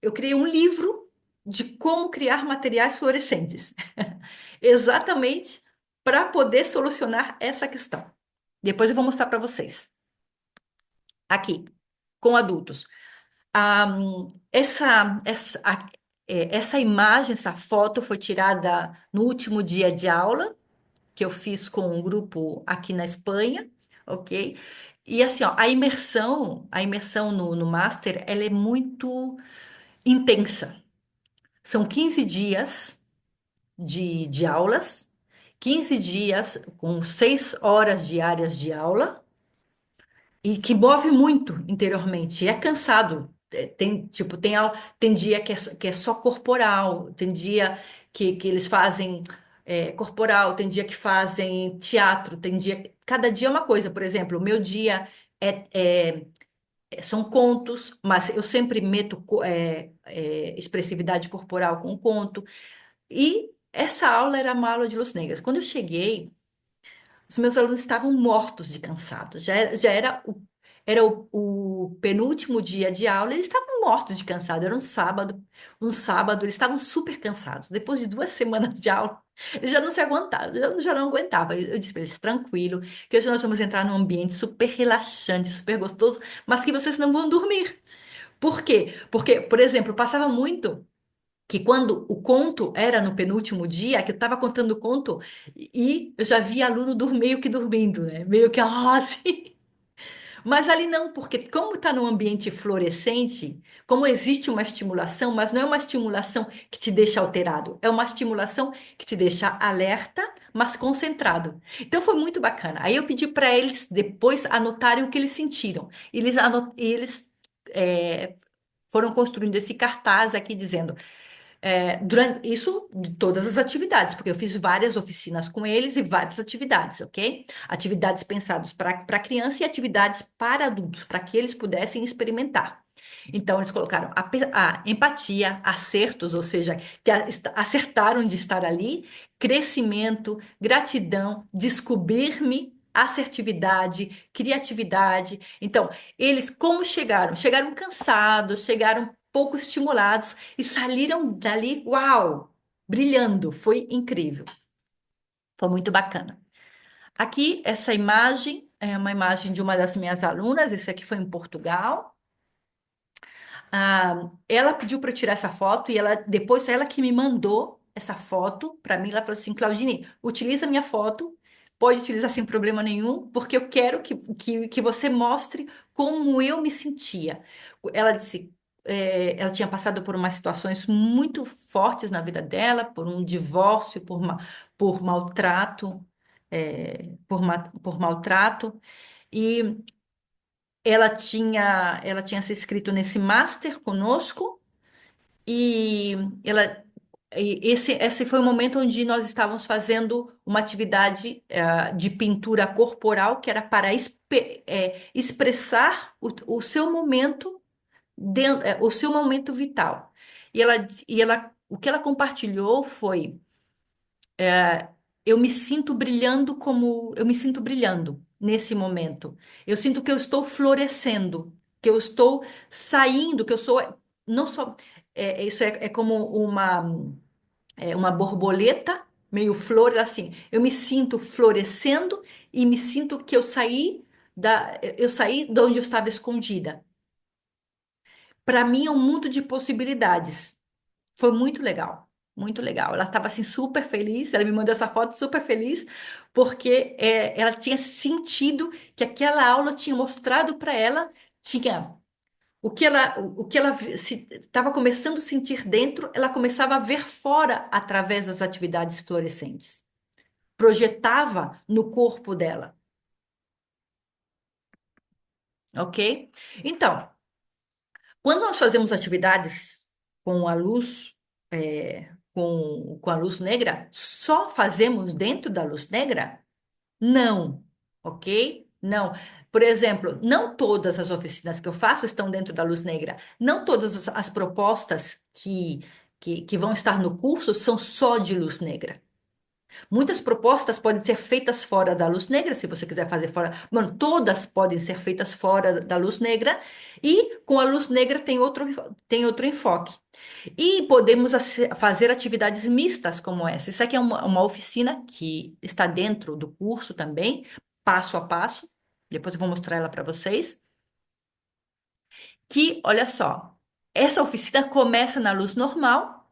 eu criei um livro de como criar materiais fluorescentes, exatamente para poder solucionar essa questão. Depois eu vou mostrar para vocês aqui com adultos. Essa imagem, essa foto foi tirada no último dia de aula que eu fiz com um grupo aqui na Espanha, ok? E assim, ó, a imersão no Master, ela é muito intensa. São 15 dias de aulas, 15 dias com 6 horas diárias de aula, e que move muito interiormente. E é cansado. Tem, tipo, tem dia que é só corporal, tem dia que eles fazem corporal, tem dia que fazem teatro, tem dia. Cada dia é uma coisa. Por exemplo, o meu dia é, é- são contos, mas eu sempre meto expressividade corporal com conto. E essa aula era uma aula de luz negras. Quando eu cheguei, os meus alunos estavam mortos de cansados. Era o penúltimo dia de aula, eles estavam mortos de cansado. Era um sábado, eles estavam super cansados. Depois de 2 semanas de aula, eles já não se aguentavam, já não aguentavam. Eu disse para eles, tranquilo, que hoje nós vamos entrar num ambiente super relaxante, super gostoso, mas que vocês não vão dormir. Por quê? Porque, por exemplo, passava muito que quando o conto era no penúltimo dia, que eu estava contando o conto, e eu já vi aluno meio que dormindo, né? Meio que, assim. Mas ali não, porque como está num ambiente fluorescente, como existe uma estimulação, mas não é uma estimulação que te deixa alterado, é uma estimulação que te deixa alerta, mas concentrado. Então foi muito bacana. Aí eu pedi para eles depois anotarem o que eles sentiram. Eles foram construindo esse cartaz aqui dizendo durante isso, de todas as atividades, porque eu fiz várias oficinas com eles e várias atividades, ok? Atividades pensadas para criança e atividades para adultos, para que eles pudessem experimentar. Então, eles colocaram a empatia, acertos, ou seja, que acertaram de estar ali, crescimento, gratidão, descobrir-me, assertividade, criatividade. Então, eles como chegaram? Chegaram cansados, chegaram pouco estimulados e saíram dali, uau, brilhando. Foi incrível. Foi muito bacana. Aqui, essa imagem é uma imagem de uma das minhas alunas. Isso aqui foi em Portugal. Ela pediu para eu tirar essa foto e depois ela que me mandou essa foto para mim. Ela falou assim: Claudine, utiliza minha foto, pode utilizar sem problema nenhum, porque eu quero que você mostre como eu me sentia. Ela disse. Ela tinha passado por umas situações muito fortes na vida dela, por um divórcio, por maltrato, por maltrato. E ela tinha se inscrito nesse master conosco e esse foi o momento onde nós estávamos fazendo uma atividade de pintura corporal que era para expressar o seu momento, o seu momento vital. O que ela compartilhou foi eu me sinto brilhando como eu me sinto brilhando nesse momento. Eu sinto que eu estou florescendo, que eu estou saindo, que eu sou não só isso é como uma borboleta meio flor assim. Eu me sinto florescendo e me sinto que eu saí de onde eu estava escondida. Para mim é um mundo de possibilidades. Foi muito legal, muito legal. Ela estava assim super feliz, ela me mandou essa foto super feliz, porque ela tinha sentido que aquela aula tinha mostrado para ela, tinha o que ela estava começando a sentir dentro, ela começava a ver fora através das atividades fluorescentes. Projetava no corpo dela, ok? Então, quando nós fazemos atividades com a luz, com a luz negra, só fazemos dentro da luz negra? Não, ok? Não. Por exemplo, não todas as oficinas que eu faço estão dentro da luz negra. Não todas as propostas que vão estar no curso são só de luz negra. Muitas propostas podem ser feitas fora da luz negra, se você quiser fazer fora. Mano, todas podem ser feitas fora da luz negra, e com a luz negra tem outro enfoque. E podemos fazer atividades mistas como essa. Isso aqui é uma oficina que está dentro do curso também, passo a passo. Depois eu vou mostrar ela para vocês. Que, olha só, essa oficina começa na luz normal,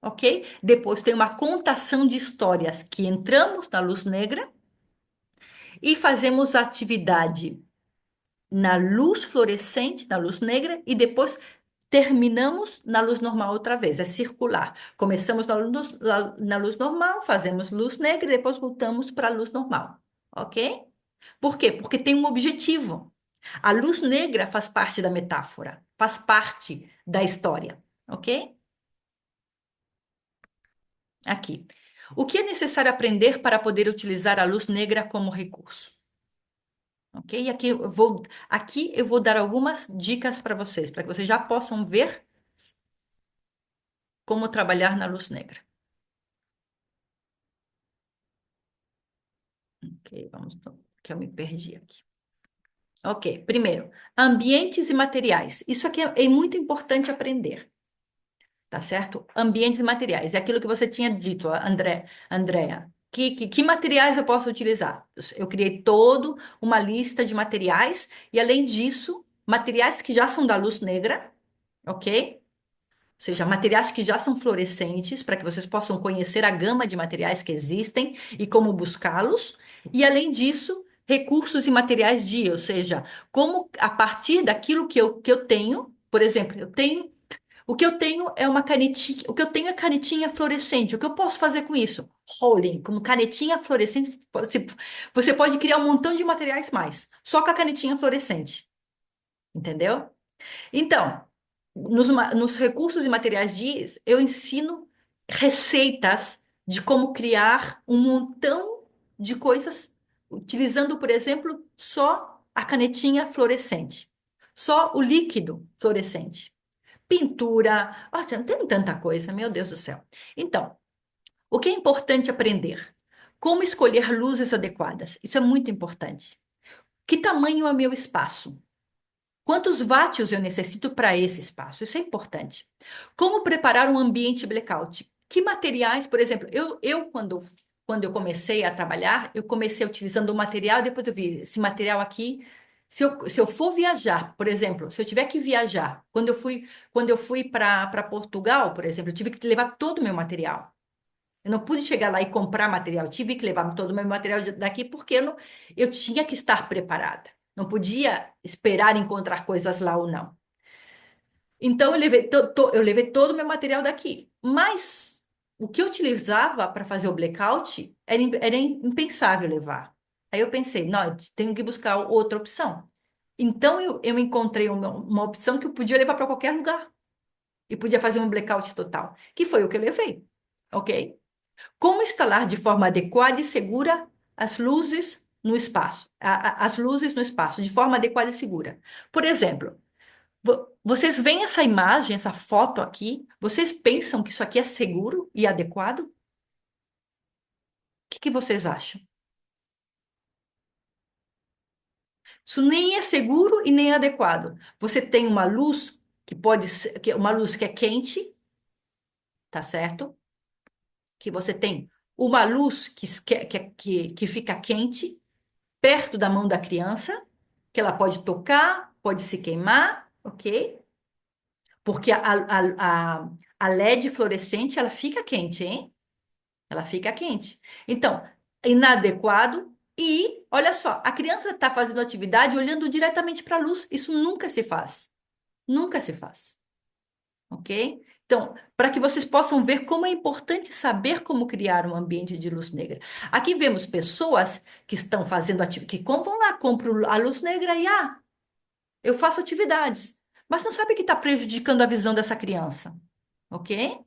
ok? Depois tem uma contação de histórias que entramos na luz negra e fazemos a atividade na luz fluorescente, na luz negra, e depois terminamos na luz normal outra vez, é circular. Começamos na luz normal, fazemos luz negra e depois voltamos para a luz normal, ok? Por quê? Porque tem um objetivo. A luz negra faz parte da metáfora, faz parte da história, ok? Aqui. O que é necessário aprender para poder utilizar a luz negra como recurso? Ok? E aqui eu vou dar algumas dicas para que vocês já possam ver como trabalhar na luz negra. Ok, que eu me perdi aqui. Ok, primeiro, ambientes e materiais. Isso aqui é muito importante aprender, tá certo? Ambientes e materiais. É aquilo que você tinha dito, Andréa. Que materiais eu posso utilizar? Eu criei toda uma lista de materiais e, além disso, materiais que já são da luz negra, ok? Ou seja, materiais que já são fluorescentes, para que vocês possam conhecer a gama de materiais que existem e como buscá-los. E, além disso, recursos e materiais ou seja, como a partir daquilo que eu tenho, por exemplo, o que eu tenho é uma canetinha, o que eu tenho é canetinha fluorescente. O que eu posso fazer com isso? Rolling, como canetinha fluorescente, você pode criar um montão de materiais mais, só com a canetinha fluorescente, entendeu? Então, nos recursos e materiais DIS, eu ensino receitas de como criar um montão de coisas, utilizando, por exemplo, só a canetinha fluorescente, só o líquido fluorescente. Pintura, não tem tanta coisa, meu Deus do céu. Então, o que é importante aprender? Como escolher luzes adequadas? Isso é muito importante. Que tamanho é meu espaço? Quantos vátios eu necessito para esse espaço? Isso é importante. Como preparar um ambiente blackout? Que materiais, por exemplo, quando eu comecei a trabalhar, eu comecei utilizando um material, depois eu vi esse material aqui. Se eu for viajar, por exemplo, se eu tiver que viajar, quando eu fui para Portugal, por exemplo, eu tive que levar todo o meu material. Eu não pude chegar lá e comprar material, tive que levar todo o meu material daqui porque eu tinha que estar preparada. Não podia esperar encontrar coisas lá ou não. Então, eu levei todo o meu material daqui. Mas o que eu utilizava para fazer o blackout era impensável levar. Aí eu pensei, não, eu tenho que buscar outra opção. Então, eu encontrei uma opção que eu podia levar para qualquer lugar. E podia fazer um blackout total, que foi o que eu levei. Ok? Como instalar de forma adequada e segura as luzes no espaço? As luzes no espaço, de forma adequada e segura. Por exemplo, vocês veem essa imagem, essa foto aqui, vocês pensam que isso aqui é seguro e adequado? O que vocês acham? Isso nem é seguro e nem é adequado. Você tem uma luz que pode ser, uma luz que é quente, tá certo? Que você tem uma luz que fica quente perto da mão da criança, que ela pode tocar, pode se queimar, ok? Porque a LED fluorescente, ela fica quente, hein? Ela fica quente. Então, inadequado e, olha só, a criança está fazendo atividade olhando diretamente para a luz. Isso nunca se faz. Nunca se faz, ok? Então, para que vocês possam ver como é importante saber como criar um ambiente de luz negra. Aqui vemos pessoas que estão fazendo atividade, que vão lá, compram a luz negra e, eu faço atividades, mas não sabe que está prejudicando a visão dessa criança, ok?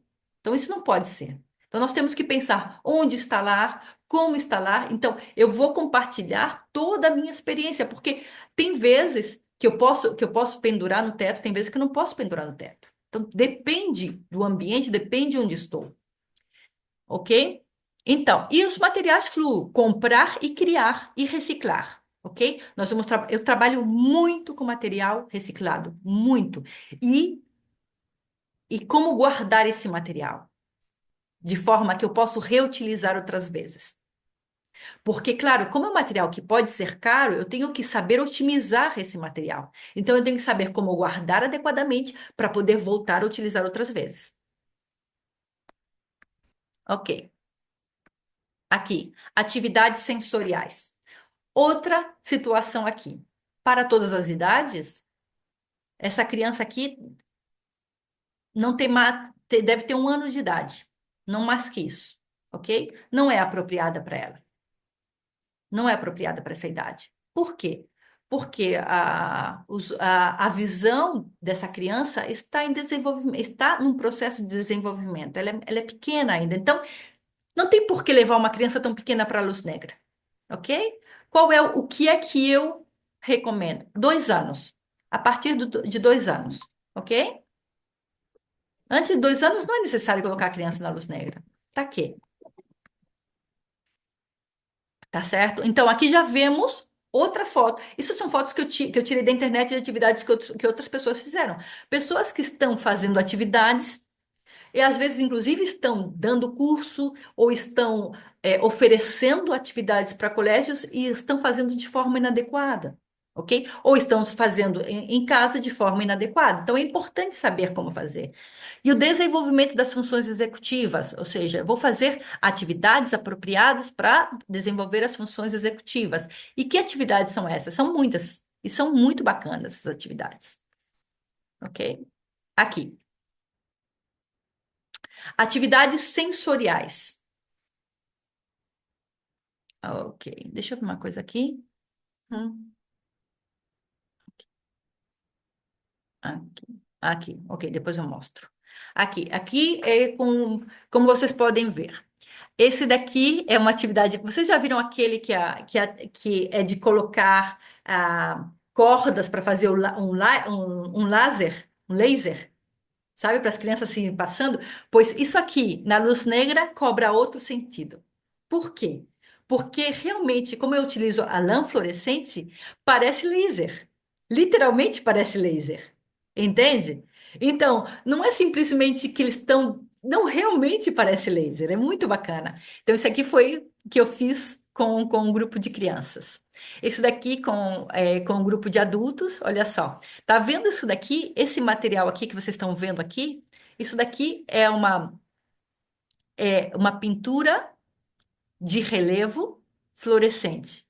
Então, isso não pode ser. Então, nós temos que pensar onde instalar, como instalar. Então, eu vou compartilhar toda a minha experiência, porque tem vezes que eu posso pendurar no teto, tem vezes que eu não posso pendurar no teto. Então, depende do ambiente, depende de onde estou, ok? Então, e os materiais fluo, comprar e criar e reciclar, ok? Eu trabalho muito com material reciclado, muito. E, e como guardar esse material, de forma que eu possa reutilizar outras vezes. Porque, claro, como é um material que pode ser caro, eu tenho que saber otimizar esse material. Então, eu tenho que saber como guardar adequadamente para poder voltar a utilizar outras vezes. Ok. Aqui, atividades sensoriais. Outra situação aqui. Para todas as idades, essa criança aqui não tem deve ter 1 ano de idade, não mais que isso, ok? Não é apropriada para ela. Não é apropriada para essa idade. Por quê? Porque a visão dessa criança está em desenvolvimento, está num processo de desenvolvimento. Ela é pequena ainda. Então, não tem por que levar uma criança tão pequena para a luz negra, ok? O que é que eu recomendo? 2 anos. A partir de 2 anos, ok? Antes de 2 anos, não é necessário colocar a criança na luz negra. Para quê? Tá certo? Então, aqui já vemos outra foto. Isso são fotos que eu tirei da internet de atividades que outras pessoas fizeram. Pessoas que estão fazendo atividades e às vezes, inclusive, estão dando curso ou estão oferecendo atividades para colégios e estão fazendo de forma inadequada, ok? Ou estão fazendo em casa de forma inadequada. Então, é importante saber como fazer. E o desenvolvimento das funções executivas, ou seja, vou fazer atividades apropriadas para desenvolver as funções executivas. E que atividades são essas? São muitas. E são muito bacanas essas atividades, ok? Aqui. Atividades sensoriais. Ok, deixa eu ver uma coisa aqui. Hum, aqui, ok, depois eu mostro. Aqui é como vocês podem ver. Esse daqui é uma atividade. Vocês já viram aquele que é de colocar cordas para fazer um laser? Um laser? Sabe, para as crianças assim passando, pois isso aqui, na luz negra, cobra outro sentido. Por quê? Porque realmente, como eu utilizo a lã fluorescente, parece laser. Literalmente parece laser. Entende? Então, não é simplesmente que eles estão. Não, realmente parece laser. É muito bacana. Então, isso aqui foi o que eu fiz com um grupo de crianças. Isso daqui com um grupo de adultos, olha só. Tá vendo isso daqui? Esse material aqui que vocês estão vendo aqui? Isso daqui é uma pintura de relevo fluorescente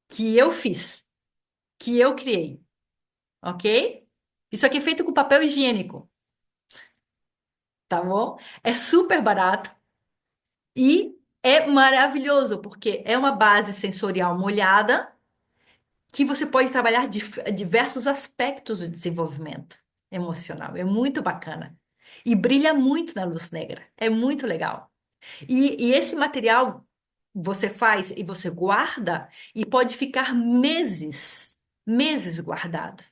que eu fiz, que eu criei, ok? Isso aqui é feito com papel higiênico, tá bom? É super barato e é maravilhoso, porque é uma base sensorial molhada que você pode trabalhar diversos aspectos do desenvolvimento emocional. É muito bacana. E brilha muito na luz negra. É muito legal. E esse material você faz e você guarda e pode ficar meses, meses guardado.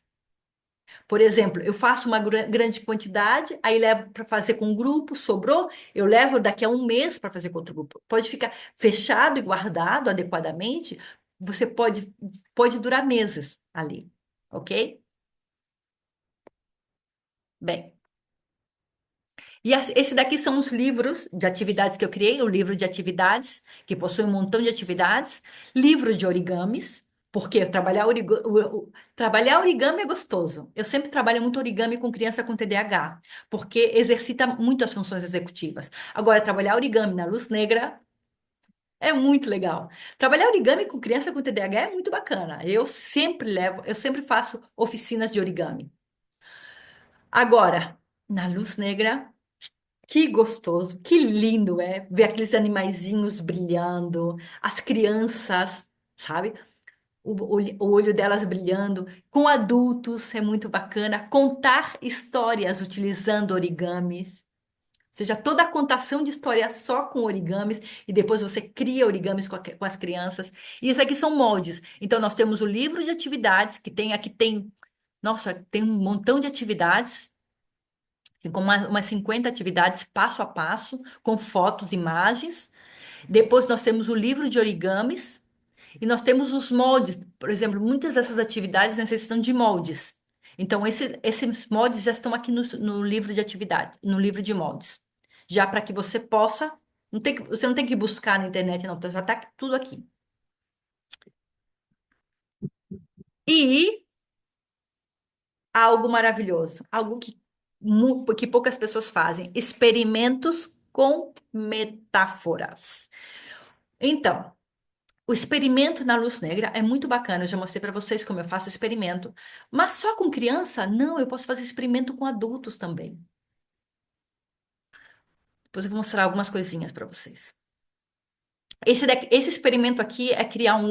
Por exemplo, eu faço uma grande quantidade, aí levo para fazer com um grupo, sobrou, eu levo daqui a um mês para fazer com outro grupo. Pode ficar fechado e guardado adequadamente, você pode durar meses ali, ok? Bem. E esse daqui são os livros de atividades que eu criei, o livro de atividades, que possui um montão de atividades, livro de origamis, porque trabalhar origami é gostoso. Eu sempre trabalho muito origami com criança com TDAH, porque exercita muito as funções executivas. Agora, trabalhar origami na luz negra é muito legal. Trabalhar origami com criança com TDAH é muito bacana. Eu sempre faço oficinas de origami. Agora, na luz negra. Que gostoso, que lindo é ver aqueles animaizinhos brilhando, as crianças, sabe? O olho delas brilhando. Com adultos é muito bacana. Contar histórias utilizando origamis. Ou seja, toda a contação de história só com origamis e depois você cria origamis com as crianças. E isso aqui são moldes. Então, nós temos o livro de atividades, que tem, nossa, tem um montão de atividades Tem como umas 50 atividades passo a passo, com fotos, imagens. Depois nós temos o livro de origamis e nós temos os moldes. Por exemplo, muitas dessas atividades necessitam de moldes. Então, esses moldes já estão aqui no livro de atividades, no livro de moldes. Já para que você possa. Você não tem que buscar na internet, não, já está tudo aqui. E algo maravilhoso, algo que poucas pessoas fazem: experimentos com metáforas. Então, o experimento na luz negra é muito bacana. Eu já mostrei para vocês como eu faço experimento. Mas só com criança? Não, eu posso fazer experimento com adultos também. Depois eu vou mostrar algumas coisinhas para vocês. Esse experimento aqui é criar o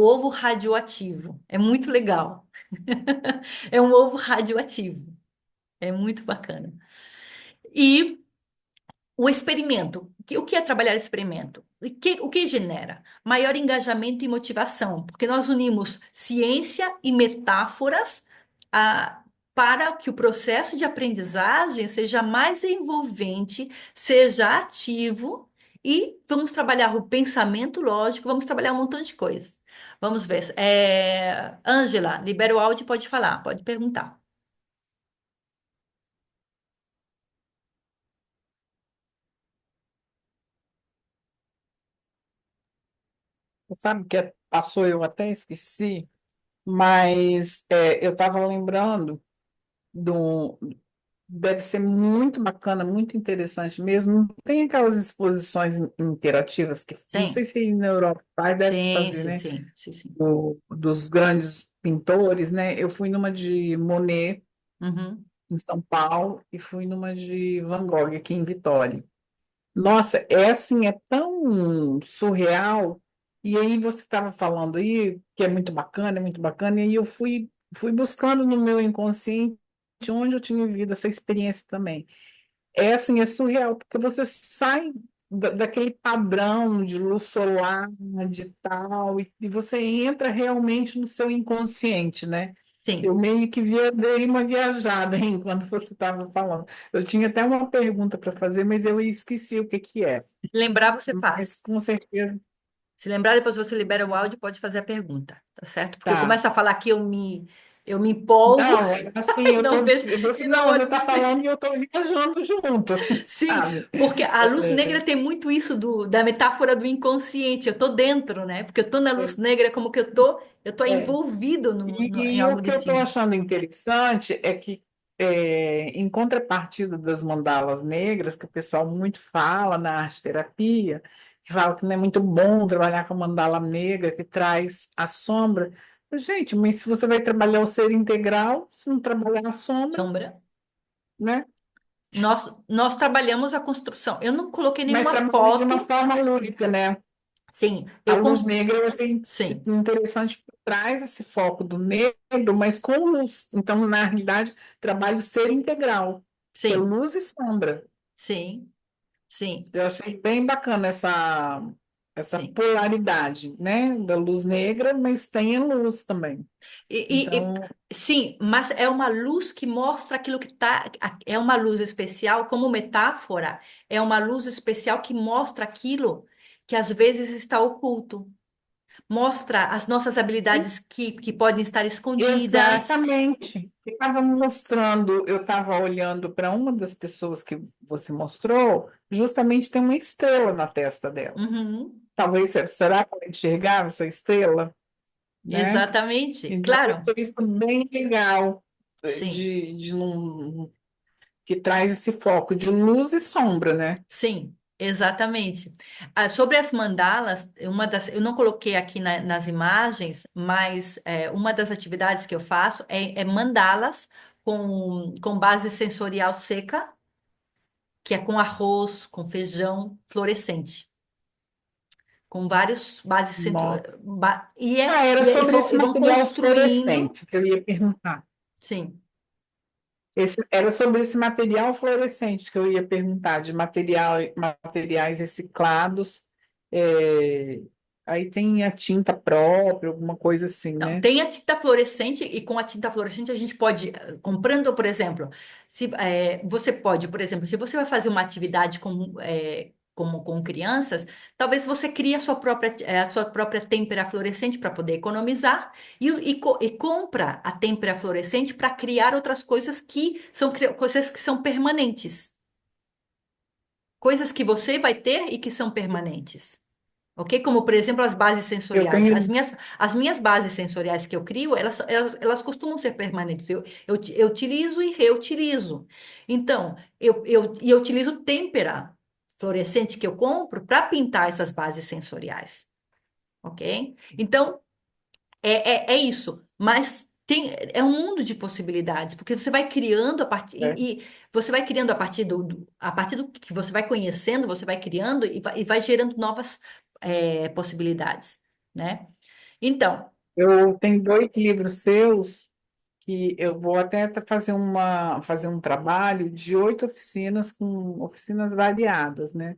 ovo radioativo. É muito legal. É um ovo radioativo. É muito bacana. E o experimento, o que é trabalhar experimento? O que genera? Maior engajamento e motivação, porque nós unimos ciência e metáforas ah, para que o processo de aprendizagem seja mais envolvente, seja ativo e vamos trabalhar o pensamento lógico, vamos trabalhar um montão de coisas. Vamos ver. Ângela, libera o áudio e pode falar, pode perguntar. Você sabe que passou, eu até esqueci, mas eu estava lembrando do. Deve ser muito bacana, muito interessante mesmo. Tem aquelas exposições interativas que não sei Sim, se aí na Europa faz, deve sim, fazer, sim, né? sim, sim, sim. Dos grandes pintores, né? Eu fui numa de Monet Uhum. em São Paulo e fui numa de Van Gogh aqui em Vitória. Nossa, é assim, é tão surreal. E aí você estava falando aí que é muito bacana, e aí eu fui buscando no meu inconsciente onde eu tinha vivido essa experiência também. É assim, é surreal, porque você sai daquele padrão de luz solar, de tal, e você entra realmente no seu inconsciente, né? Eu Sim. meio que dei uma viajada enquanto você estava falando. Eu tinha até uma pergunta para fazer, mas eu esqueci o que que é. Se lembrar, você Mas faz. com certeza Se lembrar, depois você libera o áudio e pode fazer a pergunta, tá certo? Porque eu tá. começo a falar aqui, eu me empolgo Não, é assim, e não vejo, você, e não não, vou você está dizer. falando e eu estou viajando junto, assim, Sim, sabe? porque a luz negra É, tem muito isso da metáfora do inconsciente. Eu tô dentro, né? Porque eu tô na luz é, negra, como que eu tô é. envolvido em E o algo que eu estou distinto. achando interessante é que, em contrapartida das mandalas negras, que o pessoal muito fala na arte terapia, que fala que não é muito bom trabalhar com mandala negra, que traz a sombra. Gente, mas se você vai trabalhar o ser integral, se não trabalhar a sombra, Sombra. né? Nós trabalhamos a construção. Eu não coloquei Mas nenhuma trabalha de uma foto. forma lúdica, né? Sim, A luz negra eu achei sim, interessante, porque traz esse foco do negro, mas com luz. Então, na realidade, trabalho ser integral, que é sim, luz e sombra. sim, sim, Eu achei bem bacana essa sim. polaridade, né? Da luz negra, mas tem a luz também. Então, Sim, mas é uma luz que mostra aquilo que está. É uma luz especial, como metáfora, é uma luz especial que mostra aquilo que às vezes está oculto. Mostra as nossas habilidades que podem estar escondidas. exatamente. Eu estava olhando para uma das pessoas que você mostrou, justamente tem uma estrela na testa dela. Uhum, Talvez, será que ela enxergava essa estrela, né? exatamente, Então, eu claro. achei isso bem legal, Sim. que traz esse foco de luz e sombra, né? Sim, exatamente. Sobre as mandalas, eu não coloquei aqui nas imagens, mas uma das atividades que eu faço é mandalas com base sensorial seca, que é com arroz, com feijão fluorescente, com vários bases Nossa. e, Ah, era sobre esse e vão material construindo. fluorescente que eu ia perguntar. Sim, Era sobre esse material fluorescente que eu ia perguntar, de materiais reciclados, é, Aí tem a tinta própria, alguma coisa assim, Não, né? tem a tinta fluorescente e com a tinta fluorescente a gente pode, comprando, por exemplo, se você pode, por exemplo, se você vai fazer uma atividade como com crianças, talvez você crie a sua própria têmpera fluorescente para poder economizar e compra a têmpera fluorescente para criar outras coisas que são coisas que são permanentes, coisas que você vai ter e que são permanentes. Ok? Como, por exemplo, as bases Eu sensoriais. tenho. As minhas bases sensoriais que eu crio, elas costumam ser permanentes. Eu utilizo e reutilizo. Então, eu utilizo têmpera fluorescente que eu compro para pintar essas bases sensoriais. Ok? Então, é isso, mas é um mundo de possibilidades, porque você vai criando a partir É, e você vai criando a partir do que você vai conhecendo, você vai criando e vai gerando novas possibilidades, né? Então, eu tenho 2 livros seus que eu vou até fazer um trabalho de 8 oficinas com oficinas variadas, né?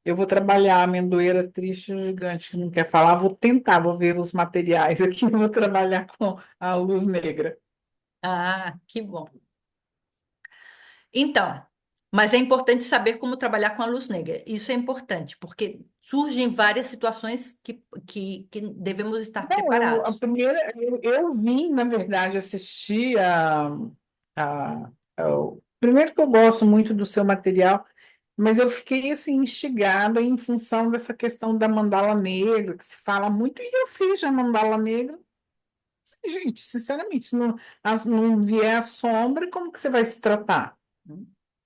Eu vou trabalhar a amendoeira triste e gigante que não quer falar, vou tentar, vou ver os materiais aqui, vou trabalhar com a luz negra. que bom. Então, mas é importante saber como trabalhar com a luz negra. Isso é importante, porque surgem várias situações que devemos estar Não, a preparados. primeira, eu vim, na verdade, assistir primeiro que eu gosto muito do seu material, mas eu fiquei assim instigada em função dessa questão da mandala negra, que se fala muito, e eu fiz a mandala negra. Gente, sinceramente, se não vier a sombra, como que você vai se tratar,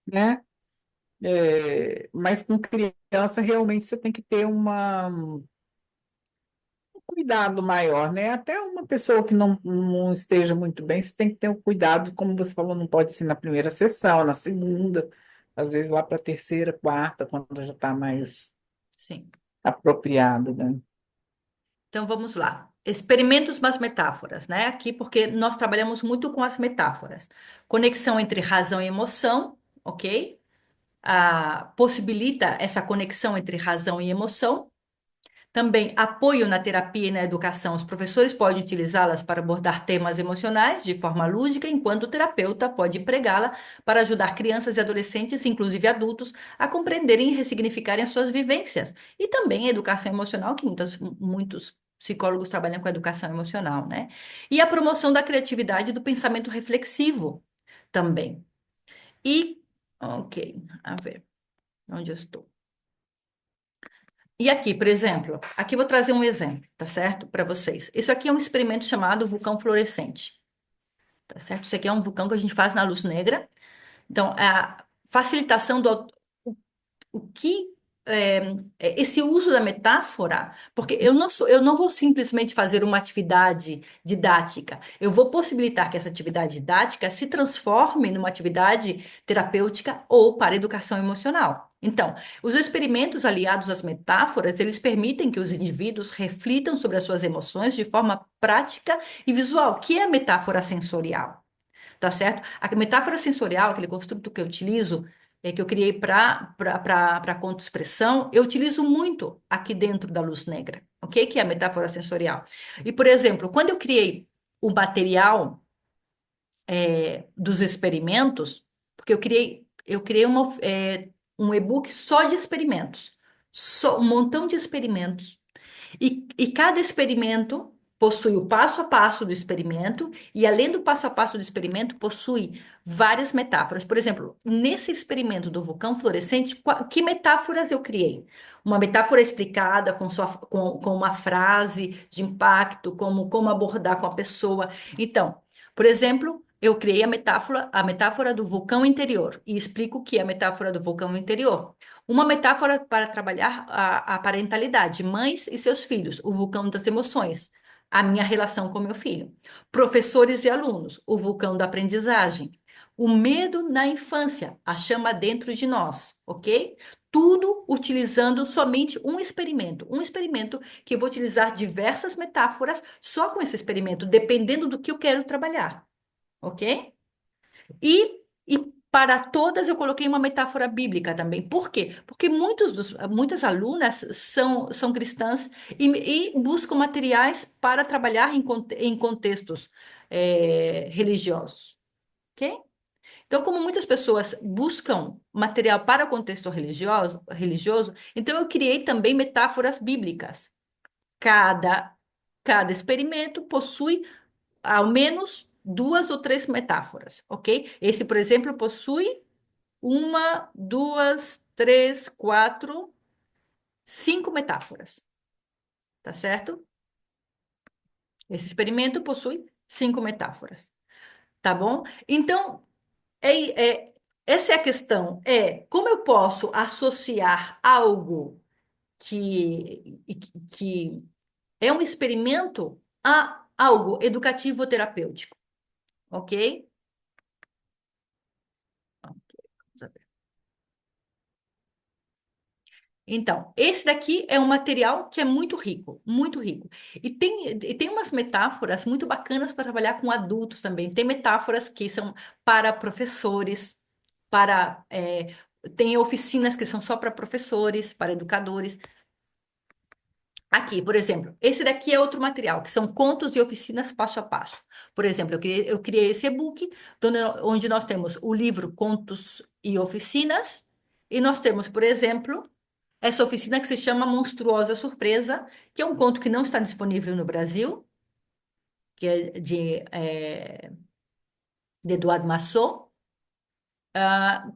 né? Mas com criança, realmente, você tem que ter um cuidado maior, né? Até uma pessoa que não esteja muito bem, você tem que ter um cuidado, como você falou, não pode ser na primeira sessão, na segunda, às vezes lá para a terceira, quarta, quando já está mais Sim. apropriado, né? Então vamos lá. Experimentos mais metáforas, né? Aqui, porque nós trabalhamos muito com as metáforas. Conexão entre razão e emoção, ok? Possibilita essa conexão entre razão e emoção. Também apoio na terapia e na educação. Os professores podem utilizá-las para abordar temas emocionais de forma lúdica, enquanto o terapeuta pode empregá-la para ajudar crianças e adolescentes, inclusive adultos, a compreenderem e ressignificarem as suas vivências. E também a educação emocional, que muitos psicólogos trabalham com a educação emocional, né? E a promoção da criatividade e do pensamento reflexivo também. Ok, a ver, onde eu estou? E aqui, por exemplo, aqui eu vou trazer um exemplo, tá certo? Para vocês. Isso aqui é um experimento chamado vulcão fluorescente, tá certo? Isso aqui é um vulcão que a gente faz na luz negra. Então, a facilitação o que esse uso da metáfora, porque eu não vou simplesmente fazer uma atividade didática, eu vou possibilitar que essa atividade didática se transforme numa atividade terapêutica ou para educação emocional. Então, os experimentos aliados às metáforas, eles permitem que os indivíduos reflitam sobre as suas emoções de forma prática e visual, que é a metáfora sensorial, tá certo? A metáfora sensorial, aquele construto que eu utilizo, que eu criei para conto-expressão, eu utilizo muito aqui dentro da luz negra, ok? Que é a metáfora sensorial. E, por exemplo, quando eu criei o material dos experimentos, porque eu criei um e-book só de experimentos, só um montão de experimentos e cada experimento possui o passo a passo do experimento, e além do passo a passo do experimento, possui várias metáforas. Por exemplo, nesse experimento do vulcão fluorescente, que metáforas eu criei? Uma metáfora explicada com uma frase de impacto, como abordar com a pessoa. Então, por exemplo, eu criei a metáfora do vulcão interior e explico o que é a metáfora do vulcão interior. Uma metáfora para trabalhar a parentalidade, mães e seus filhos, o vulcão das emoções, a minha relação com meu filho. Professores e alunos, o vulcão da aprendizagem. O medo na infância, a chama dentro de nós, ok? Tudo utilizando somente um experimento que eu vou utilizar diversas metáforas só com esse experimento, dependendo do que eu quero trabalhar, ok? E para todas eu coloquei uma metáfora bíblica também. Por quê? Porque muitas alunas são cristãs e buscam materiais para trabalhar em contextos religiosos. Ok? Então, como muitas pessoas buscam material para o contexto religioso, então eu criei também metáforas bíblicas. Cada, cada experimento possui ao menos duas ou três metáforas, ok? Esse, por exemplo, possui uma, duas, três, quatro, cinco metáforas, tá certo? Esse experimento possui cinco metáforas, tá bom? Então, é, é- essa é a questão, como eu posso associar algo que é um experimento a algo educativo terapêutico, ok? Ok, vamos ver. Então, esse daqui é um material que é muito rico, muito rico. E tem umas metáforas muito bacanas para trabalhar com adultos também. Tem metáforas que são para professores, tem oficinas que são só para professores, para educadores. Aqui, por exemplo, esse daqui é outro material, que são contos e oficinas passo a passo. Por exemplo, eu criei esse e-book, onde nós temos o livro Contos e Oficinas, e nós temos, por exemplo, essa oficina que se chama Monstruosa Surpresa, que é um conto que não está disponível no Brasil, que é de Eduardo Massot,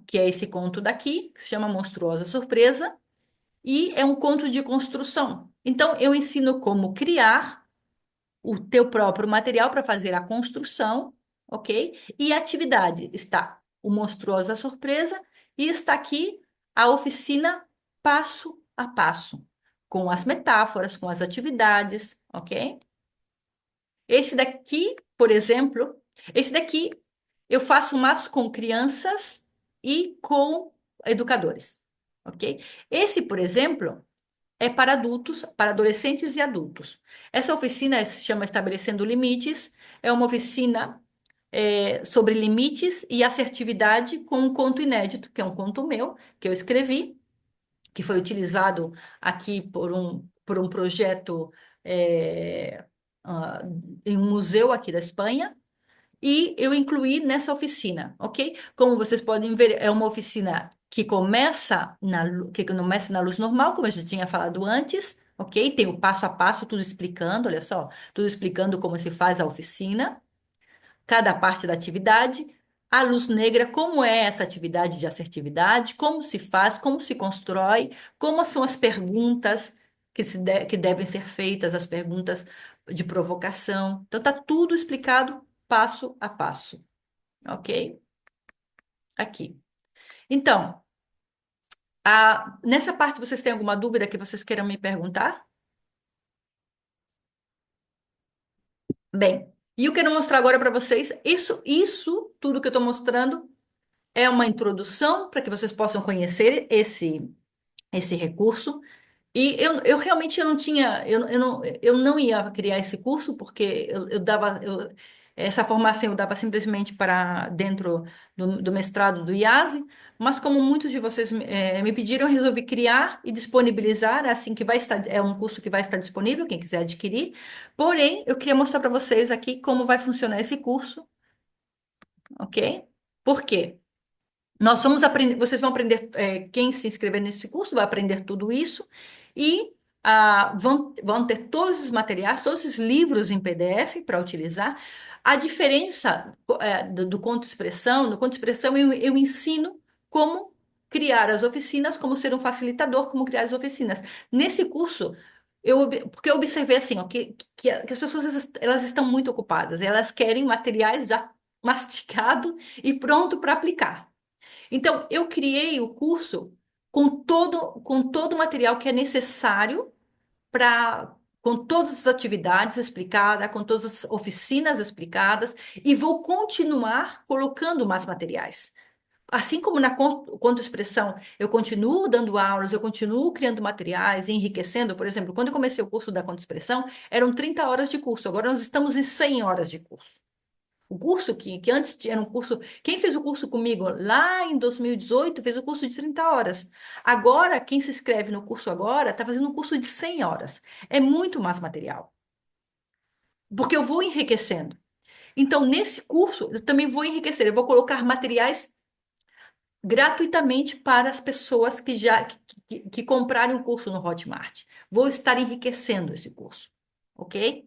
que é esse conto daqui, que se chama Monstruosa Surpresa, e é um conto de construção. Então, eu ensino como criar o teu próprio material para fazer a construção, ok? E a atividade está o Monstruosa Surpresa e está aqui a oficina passo a passo, com as metáforas, com as atividades, ok? Esse daqui, por exemplo, esse daqui eu faço mais com crianças e com educadores, ok? Esse, por exemplo, é para adultos, para adolescentes e adultos. Essa oficina se chama Estabelecendo Limites, é uma oficina sobre limites e assertividade com um conto inédito, que é um conto meu, que eu escrevi, que foi utilizado aqui por um projeto é, ah, em um museu aqui da Espanha, e eu incluí nessa oficina, ok? Como vocês podem ver, é uma oficina que começa na luz normal, como eu já tinha falado antes, ok? Tem o passo a passo, tudo explicando, olha só, tudo explicando como se faz a oficina, cada parte da atividade, a luz negra, como é essa atividade de assertividade, como se faz, como se constrói, como são as perguntas que devem ser feitas, as perguntas de provocação. Então, está tudo explicado passo a passo, ok? Aqui. Então, nessa parte vocês têm alguma dúvida que vocês queiram me perguntar? Bem, e eu quero mostrar agora para vocês, isso tudo que eu estou mostrando é uma introdução para que vocês possam conhecer esse recurso. E eu realmente eu não tinha, eu não ia criar esse curso, porque essa formação eu dava simplesmente para dentro do mestrado do IASE, mas como muitos de vocês me pediram, eu resolvi criar e disponibilizar, assim que vai estar, é um curso que vai estar disponível, quem quiser adquirir. Porém, eu queria mostrar para vocês aqui como vai funcionar esse curso, ok? Por quê? Nós vamos aprender, vocês vão aprender, quem se inscrever nesse curso vai aprender tudo isso e vão ter todos os materiais, todos os livros em PDF para utilizar. A diferença do conto-expressão, no conto-expressão eu ensino como criar as oficinas, como ser um facilitador, como criar as oficinas. Nesse curso, porque eu observei assim, ó, que as pessoas elas estão muito ocupadas, elas querem materiais já mastigado e pronto para aplicar. Então, eu criei o curso com todo o material que é necessário com todas as atividades explicadas, com todas as oficinas explicadas, e vou continuar colocando mais materiais. Assim como na conto-expressão, eu continuo dando aulas, eu continuo criando materiais, enriquecendo. Por exemplo, quando eu comecei o curso da conto-expressão, eram 30 horas de curso, agora nós estamos em 100 horas de curso. O curso que antes era um curso. Quem fez o curso comigo lá em 2018 fez o curso de 30 horas. Agora, quem se inscreve no curso agora está fazendo um curso de 100 horas. É muito mais material, porque eu vou enriquecendo. Então, nesse curso, eu também vou enriquecer. Eu vou colocar materiais gratuitamente para as pessoas que comprarem o curso no Hotmart. Vou estar enriquecendo esse curso, ok?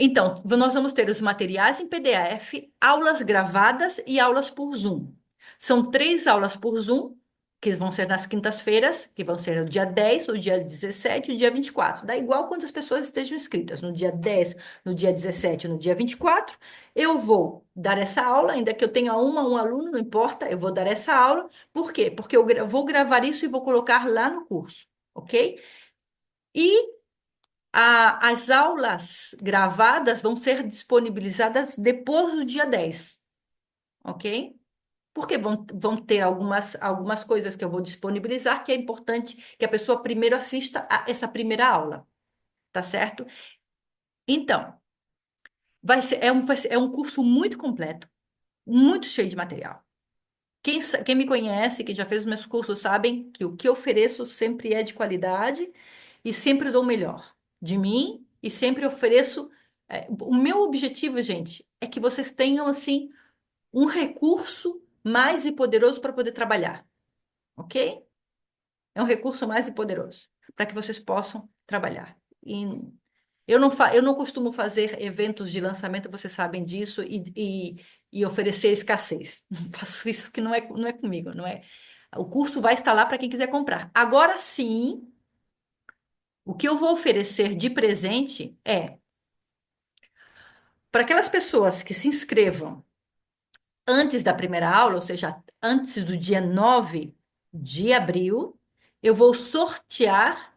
Então, nós vamos ter os materiais em PDF, aulas gravadas e aulas por Zoom. São 3 aulas por Zoom, que vão ser nas quintas-feiras, que vão ser o dia 10, o dia 17 e o dia 24. Dá igual quantas pessoas estejam inscritas. No dia 10, no dia 17 ou no dia 24, eu vou dar essa aula, ainda que eu tenha um aluno, não importa, eu vou dar essa aula. Por quê? Porque eu vou gravar isso e vou colocar lá no curso, ok? E as aulas gravadas vão ser disponibilizadas depois do dia 10, ok? Porque vão ter algumas coisas que eu vou disponibilizar que é importante que a pessoa primeiro assista a essa primeira aula, tá certo? Então, é um curso muito completo, muito cheio de material. Quem me conhece, que já fez os meus cursos, sabem que o que eu ofereço sempre é de qualidade e sempre dou o melhor de mim e sempre ofereço. O meu objetivo, gente, é que vocês tenham, assim, um recurso mais e poderoso para poder trabalhar, ok? É um recurso mais e poderoso para que vocês possam trabalhar. E eu não costumo fazer eventos de lançamento, vocês sabem disso, e oferecer escassez. Não faço isso, que não é comigo, não é. O curso vai estar lá para quem quiser comprar. Agora sim, o que eu vou oferecer de presente é para aquelas pessoas que se inscrevam antes da primeira aula, ou seja, antes do dia 9 de abril, eu vou sortear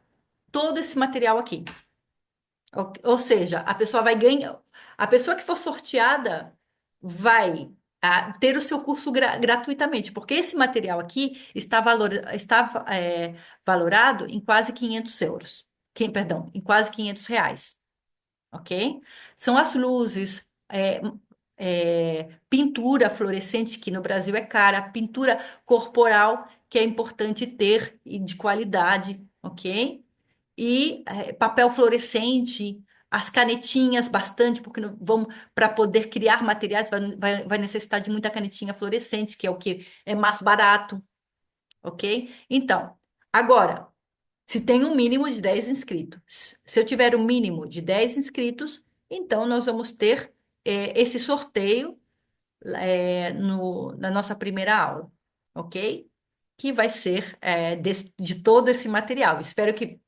todo esse material aqui. Ou seja, a pessoa vai ganhar. A pessoa que for sorteada vai ter o seu curso gratuitamente, porque esse material aqui está valorado em quase 500 euros. Perdão, em quase 500 reais, ok? São as luzes, pintura fluorescente, que no Brasil é cara, pintura corporal, que é importante ter e de qualidade, ok? E papel fluorescente, as canetinhas bastante, porque vamos para poder criar materiais vai necessitar de muita canetinha fluorescente, que é o que é mais barato, ok? Então, agora, se tem um mínimo de 10 inscritos, se eu tiver um mínimo de 10 inscritos, então nós vamos ter esse sorteio na nossa primeira aula, ok? Que vai ser de todo esse material. Espero que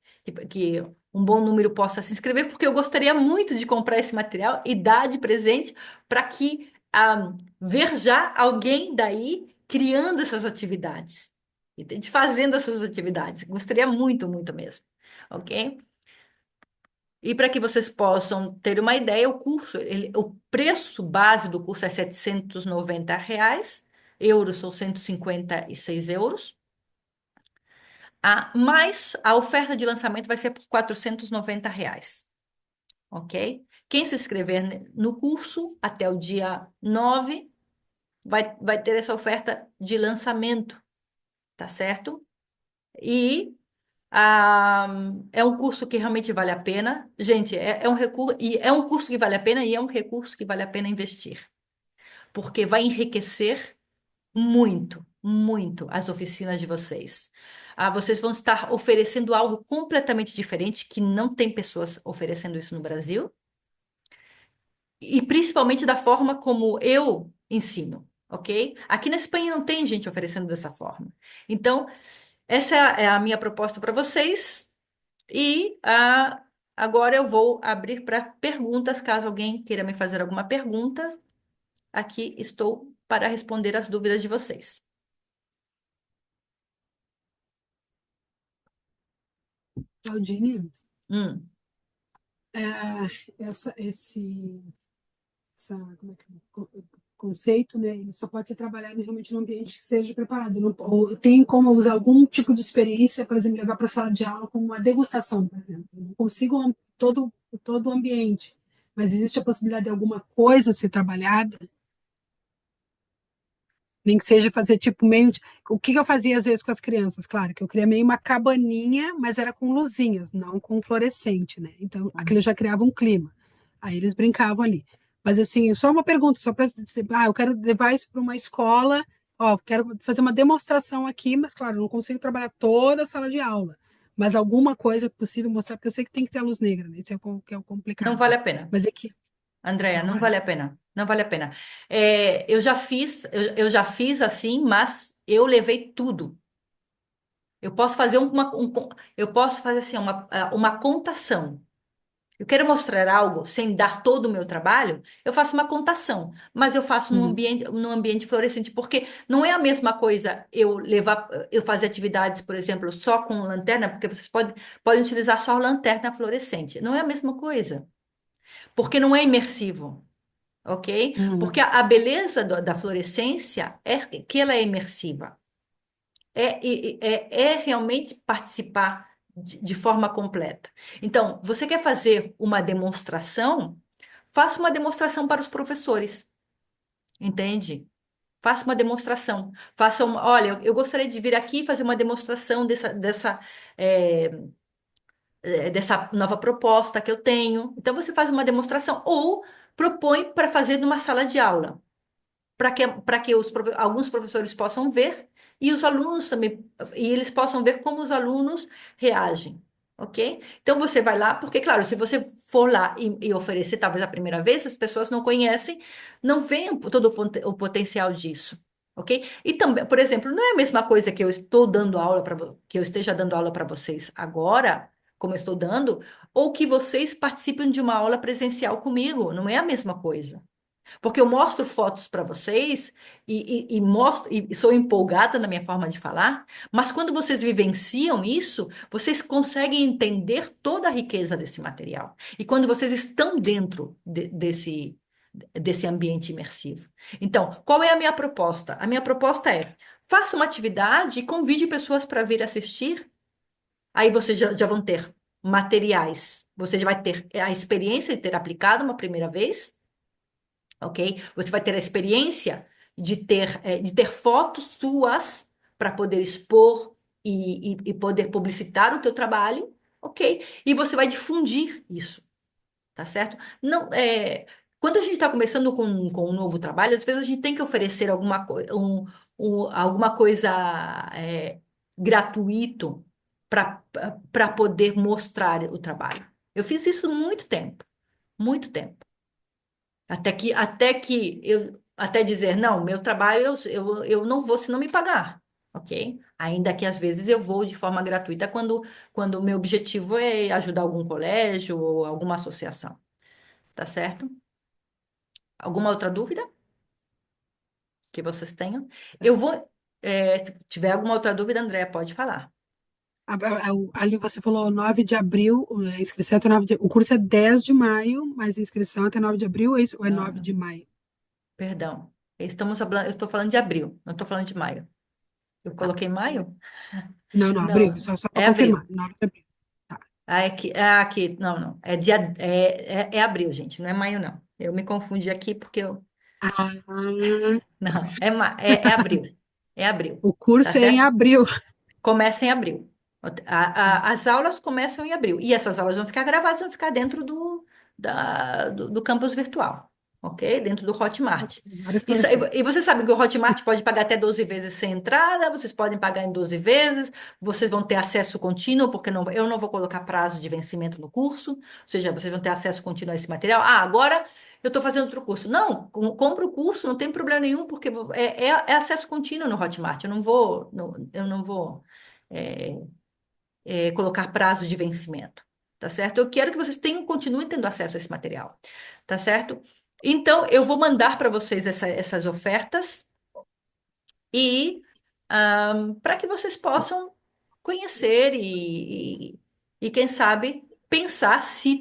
um bom número possa se inscrever, porque eu gostaria muito de comprar esse material e dar de presente para que ver já alguém daí criando essas atividades, entende? Fazendo essas atividades. Gostaria muito, muito mesmo, ok? E para que vocês possam ter uma ideia, o preço base do curso é R$ 790, euros são 156 euros, mas a oferta de lançamento vai ser por R$ 490, ok? Quem se inscrever no curso até o dia 9 vai ter essa oferta de lançamento, tá certo? E é um curso que realmente vale a pena. Gente, é um recurso, e é um curso que vale a pena e é um recurso que vale a pena investir, porque vai enriquecer muito, muito as oficinas de vocês. Vocês vão estar oferecendo algo completamente diferente, que não tem pessoas oferecendo isso no Brasil, e principalmente da forma como eu ensino, ok? Aqui na Espanha não tem gente oferecendo dessa forma. Então, essa é a minha proposta para vocês. E agora eu vou abrir para perguntas, caso alguém queira me fazer alguma pergunta. Aqui estou para responder as dúvidas de vocês. Claudine, Hum, é, esse como é que conceito, né? Ele só pode ser trabalhado realmente num ambiente que seja preparado. Não, ou tem como usar algum tipo de experiência, por exemplo, levar para a sala de aula como uma degustação, por exemplo. Eu não consigo todo o ambiente, mas existe a possibilidade de alguma coisa ser trabalhada? Nem que seja fazer tipo meio. O que eu fazia às vezes com as crianças? Claro, que eu criei meio uma cabaninha, mas era com luzinhas, não com fluorescente, né? Então aquilo já criava um clima. Aí eles brincavam ali. Mas assim, só uma pergunta, só para dizer, eu quero levar isso para uma escola, ó, quero fazer uma demonstração aqui, mas claro, eu não consigo trabalhar toda a sala de aula. Mas alguma coisa é possível mostrar, porque eu sei que tem que ter a luz negra, né? Isso é o que é o Não complicado, vale né? a pena. Mas é que Andréia, não não vale. vale a pena. Não vale a pena. Eu já fiz assim, mas eu levei tudo. Eu posso fazer eu posso fazer assim, uma contação. Eu quero mostrar algo sem dar todo o meu trabalho, eu faço uma contação, mas eu faço Uhum. num ambiente fluorescente, porque não é a mesma coisa eu fazer atividades, por exemplo, só com lanterna, porque podem utilizar só lanterna fluorescente. Não é a mesma coisa, porque não é imersivo. Ok? Porque Uhum. a beleza da fluorescência é que ela é imersiva. É realmente participar de forma completa. Então, você quer fazer uma demonstração? Faça uma demonstração para os professores, entende? Faça uma demonstração. Olha, eu gostaria de vir aqui fazer uma demonstração eh, dessa nova proposta que eu tenho. Então, você faz uma demonstração ou propõe para fazer numa sala de aula para que alguns professores possam ver e os alunos também, e eles possam ver como os alunos reagem, ok? Então você vai lá, porque, claro, se você for lá e oferecer, talvez a primeira vez, as pessoas não conhecem, não veem todo o potencial disso. Ok? E também, por exemplo, não é a mesma coisa que eu estou dando aula que eu esteja dando aula para vocês agora, como eu estou dando, ou que vocês participem de uma aula presencial comigo. Não é a mesma coisa. Porque eu mostro fotos para vocês e mostro e sou empolgada na minha forma de falar, mas quando vocês vivenciam isso, vocês conseguem entender toda a riqueza desse material. E quando vocês estão dentro desse ambiente imersivo. Então, qual é a minha proposta? A minha proposta é: faça uma atividade e convide pessoas para vir assistir. Aí vocês já vão ter materiais. Você já vai ter a experiência de ter aplicado uma primeira vez, ok? Você vai ter a experiência de ter fotos suas para poder expor e poder publicitar o teu trabalho, ok? E você vai difundir isso, tá certo? Não, quando a gente está começando com um novo trabalho, às vezes a gente tem que oferecer alguma coisa gratuito para poder mostrar o trabalho. Eu fiz isso muito tempo, muito tempo. Até dizer, não, meu trabalho eu não vou se não me pagar, ok? Ainda que às vezes eu vou de forma gratuita quando o meu objetivo é ajudar algum colégio ou alguma associação, tá certo? Alguma outra dúvida que vocês tenham? Se tiver alguma outra dúvida, Andréa, pode falar. Ali você falou 9 de abril, a inscrição é até 9 de, o curso é 10 de maio, mas a inscrição é até 9 de abril, é isso? Ou é Não, 9 não, de maio? perdão. Eu estou falando de abril, não estou falando de maio. Eu Tá. coloquei maio? Não, não, abril, Não, só para é confirmar, abril. 9 de abril. Tá. Não, não. É abril, gente, não é maio, não. Eu me confundi aqui porque eu. Ah, Não, é abril. É abril, o tá curso é em certo? abril. Começa em abril. As aulas começam em abril. E essas aulas vão ficar gravadas, vão ficar dentro do campus virtual, ok? Dentro do Hotmart. Várias Isso, esclarecendo. e você sabe que o Hotmart pode pagar até 12 vezes sem entrada, vocês podem pagar em 12 vezes, vocês vão ter acesso contínuo, porque eu não vou colocar prazo de vencimento no curso, ou seja, vocês vão ter acesso contínuo a esse material. Ah, agora eu estou fazendo outro curso. Não, compra o curso, não tem problema nenhum, porque é acesso contínuo no Hotmart. Eu não vou é, colocar prazo de vencimento, tá certo? Eu quero que vocês continuem tendo acesso a esse material, tá certo? Então, eu vou mandar para vocês essas ofertas e para que vocês possam conhecer e quem sabe, pensar se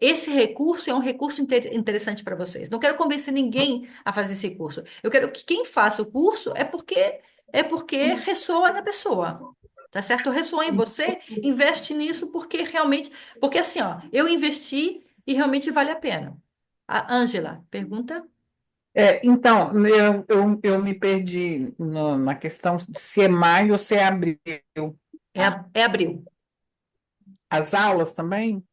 esse recurso é um recurso interessante para vocês. Não quero convencer ninguém a fazer esse curso. Eu quero que quem faça o curso é porque ressoa na pessoa. Tá certo? Ressoou em você, investe nisso porque realmente, porque assim, ó, eu investi e realmente vale a pena. A Ângela, pergunta? Então, eu me perdi na questão de se é maio ou se é abril. É abril. As aulas também?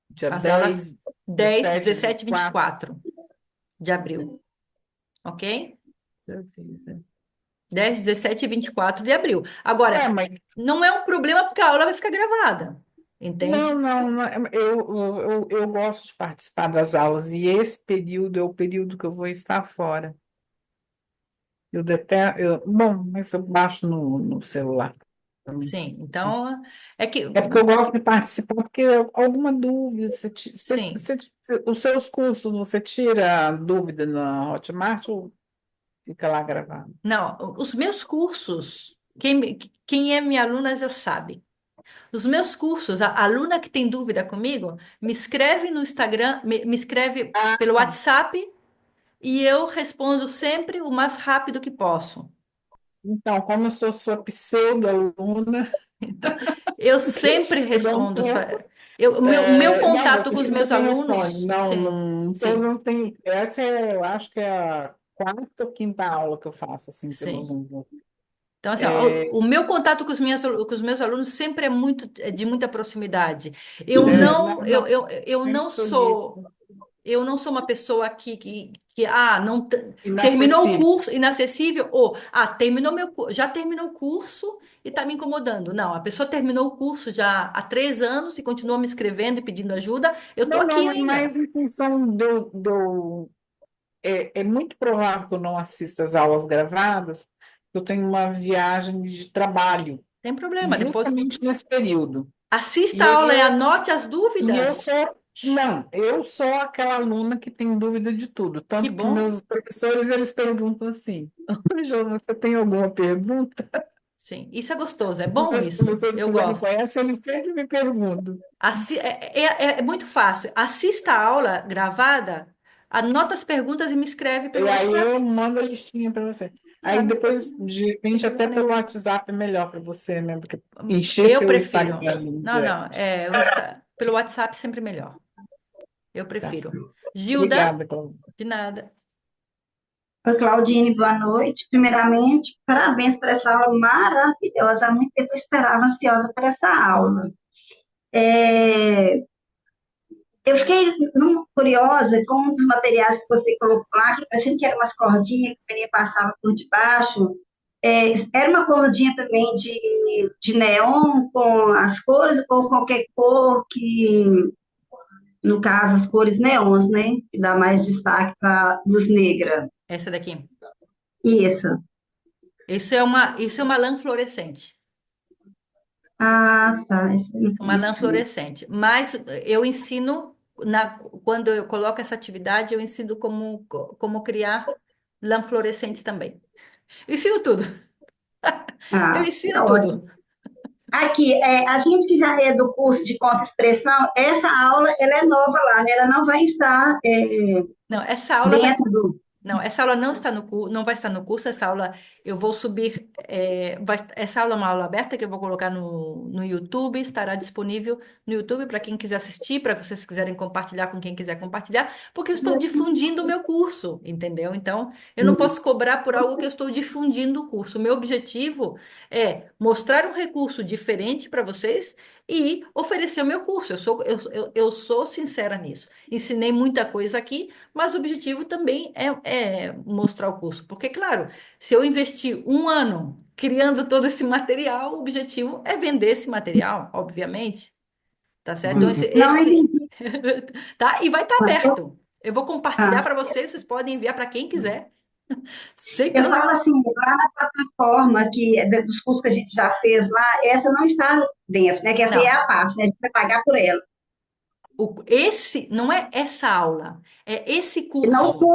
Dia As aulas 10, 10, 17, 17 e 24. 24 de abril, ok? 10, 17 e 24 de abril. Ué, Agora, mas não é um problema porque a aula vai ficar gravada, não, entende? não, eu gosto de participar das aulas e esse período é o período que eu vou estar fora. Eu detesto, bom, mas eu baixo no celular também. Sim, então é que É porque eu gosto de participar, porque alguma dúvida, sim. os seus cursos, você tira dúvida na Hotmart ou fica lá gravado? Não, os meus cursos, quem é minha aluna já sabe. Os meus cursos, a aluna que tem dúvida comigo, me escreve no Instagram, me escreve pelo Ah, WhatsApp e eu respondo sempre o mais rápido que posso. então, como eu sou sua pseudo-aluna, Então, eu que sempre estuda um respondo. pouco. O meu Não, contato você com os sempre meus tem responde. alunos, Não, sim, não, então sim, não tem. Essa é, eu acho que é a quarta ou quinta aula que eu faço assim pelo sim. Zoom. Então, assim, ó, É, o meu contato com os meus alunos sempre é de muita proximidade. Eu não, não, não, eu sempre não soube isso. sou. Eu não sou uma pessoa não terminou o Inacessível. curso inacessível ou terminou já terminou o curso e está me incomodando. Não, a pessoa terminou o curso já há 3 anos e continua me escrevendo e pedindo ajuda. Eu estou Não, aqui não, é ainda. mais em função é muito provável que eu não assista às aulas gravadas, porque eu tenho uma viagem de trabalho, Tem problema. Depois justamente nesse período. assista E a aí aula e eu, anote as e eu dúvidas. sou, não, eu sou aquela aluna que tem dúvida de tudo, Que tanto que bom. meus professores, eles perguntam assim, Ângela, você tem alguma pergunta? Sim, isso é gostoso, é bom Meus isso. professores Eu que já me gosto. conhecem, eles sempre me perguntam. É muito fácil. Assista a aula gravada, anota as perguntas e me escreve E pelo aí eu WhatsApp. mando a listinha para você. Aí Claro, depois, de não tem repente, até problema pelo nenhum. WhatsApp é melhor para você, né? Do que encher Eu seu prefiro. Instagram em Não, não, direct. pelo WhatsApp sempre melhor. Eu Tá. prefiro. Gilda, Obrigada, Cláudia. de nada. Oi, Claudine, boa noite. Primeiramente, parabéns por essa aula maravilhosa. Há muito tempo eu esperava ansiosa por essa aula. É, eu fiquei curiosa com um dos materiais que você colocou lá, que parecia que eram umas cordinhas que o menino passava por debaixo. Era uma cordinha também de neon com as cores, ou qualquer cor que, no caso, as cores neons, né? Que dá mais destaque para a luz negra. Essa daqui. Isso. Isso é uma lã fluorescente. Ah, tá. Isso eu não Uma lã conhecia. fluorescente. Mas eu ensino, quando eu coloco essa atividade, eu ensino como criar lã fluorescente também. Ensino tudo. Eu Ah, ensino tá ótimo. tudo. Aqui, a gente que já é do curso de conta-expressão, essa aula, ela é nova lá, né? Ela não vai estar Não, essa aula vai. dentro do... Não, essa aula não está não vai estar no curso, essa aula eu vou subir, essa aula é uma aula aberta que eu vou colocar no YouTube, estará disponível no YouTube para quem quiser assistir, para vocês quiserem compartilhar com quem quiser compartilhar, porque eu estou difundindo o meu curso, entendeu? Então, eu não posso cobrar por algo que eu estou difundindo o curso. O meu objetivo é mostrar um recurso diferente para vocês e oferecer o meu curso. Eu sou sincera nisso. Ensinei muita coisa aqui, mas o objetivo também é mostrar o curso. Porque, claro, se eu investir um ano criando todo esse material, o objetivo é vender esse material, obviamente. Tá certo? Então, Não entendi. tá? E vai estar aberto. Eu vou compartilhar Ah, para vocês, vocês podem enviar para quem quiser, sem eu falo problema assim, nenhum. lá na plataforma dos cursos que a gente já fez lá, essa não está dentro, né? Que essa aí é a Não, parte, né? A gente vai pagar por ela. esse não é essa aula, é esse Não curso.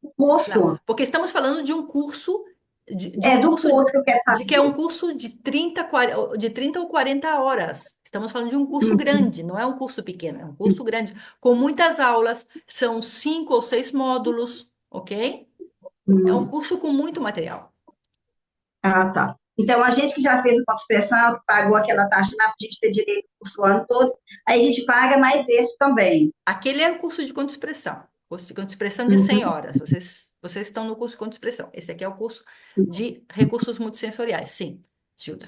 o Não, curso, porque estamos falando de um curso, de é um do curso curso que eu quero de que é um saber. curso de 30 ou 40 horas. Estamos falando de um curso grande, não é um curso pequeno, é um curso grande, com muitas aulas, são 5 ou 6 módulos, ok? É um Hum, curso com muito material. ah, tá. Então, a gente que já fez o Conta Expressão, que pagou aquela taxa para a gente ter direito ao curso o ano todo, aí a gente paga mais esse também. Aquele é o curso de conta-expressão. Curso de conta-expressão de 100 Uhum. horas. Vocês estão no curso de conta-expressão. Esse aqui é o curso de recursos multissensoriais. Sim, Gilda.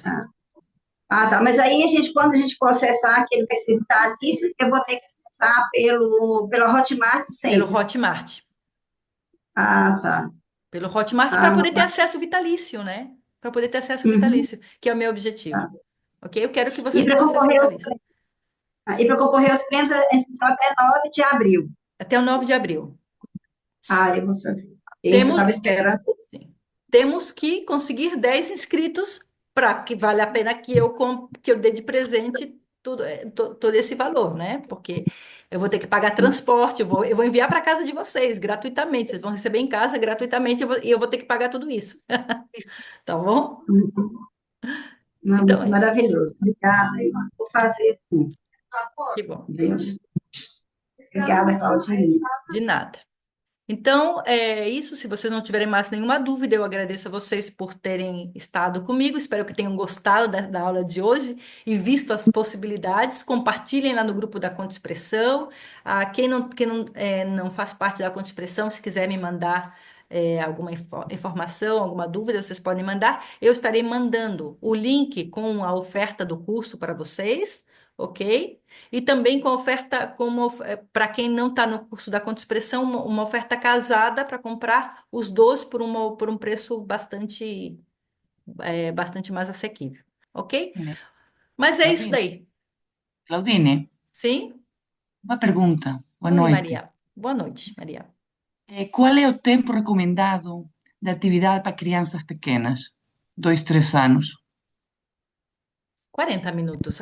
Ah, tá. Mas aí quando a gente processar aquele vai ser vitalício, eu vou ter que acessar pelo Hotmart Pelo sempre. Hotmart. Ah, tá. Pelo Hotmart para Ah, poder ter acesso vitalício, né? Para poder ter acesso uhum, vitalício, que é o meu tá. objetivo. Ok? Eu quero que E vocês para tenham acesso concorrer aos, vitalício. e para concorrer aos prêmios, a inscrição até 9 de abril. Até o 9 de abril. Ah, eu vou fazer. Esse eu Temos, estava esperando. sim, temos que conseguir 10 inscritos para que vale a pena que eu dê de presente tudo, todo esse valor, né? Porque eu vou ter que pagar transporte, eu vou enviar para casa de vocês gratuitamente. Vocês vão receber em casa gratuitamente e eu vou ter que pagar tudo isso. Tá bom? Uhum. Então é isso. Maravilhoso. Obrigada, Ivan. Vou fazer sim. Que bom. Viu? Obrigada, Claudinha. De nada. Então, é isso. Se vocês não tiverem mais nenhuma dúvida, eu agradeço a vocês por terem estado comigo. Espero que tenham gostado da aula de hoje e visto as possibilidades. Compartilhem lá no grupo da Conta Expressão. Quem não faz parte da Conta Expressão, se quiser me mandar alguma informação, alguma dúvida, vocês podem mandar. Eu estarei mandando o link com a oferta do curso para vocês, ok? E também com oferta, para quem não está no curso da Conta Expressão, uma oferta casada para comprar os dois por um preço bastante mais assequível. Ok? Bene. Mas é isso Claudine, daí. Claudine, Sim? uma pergunta. Boa Oi, noite. Maria. Boa noite, Maria. Qual é o tempo recomendado de atividade para crianças pequenas? 2, 3 anos. 40 minutos.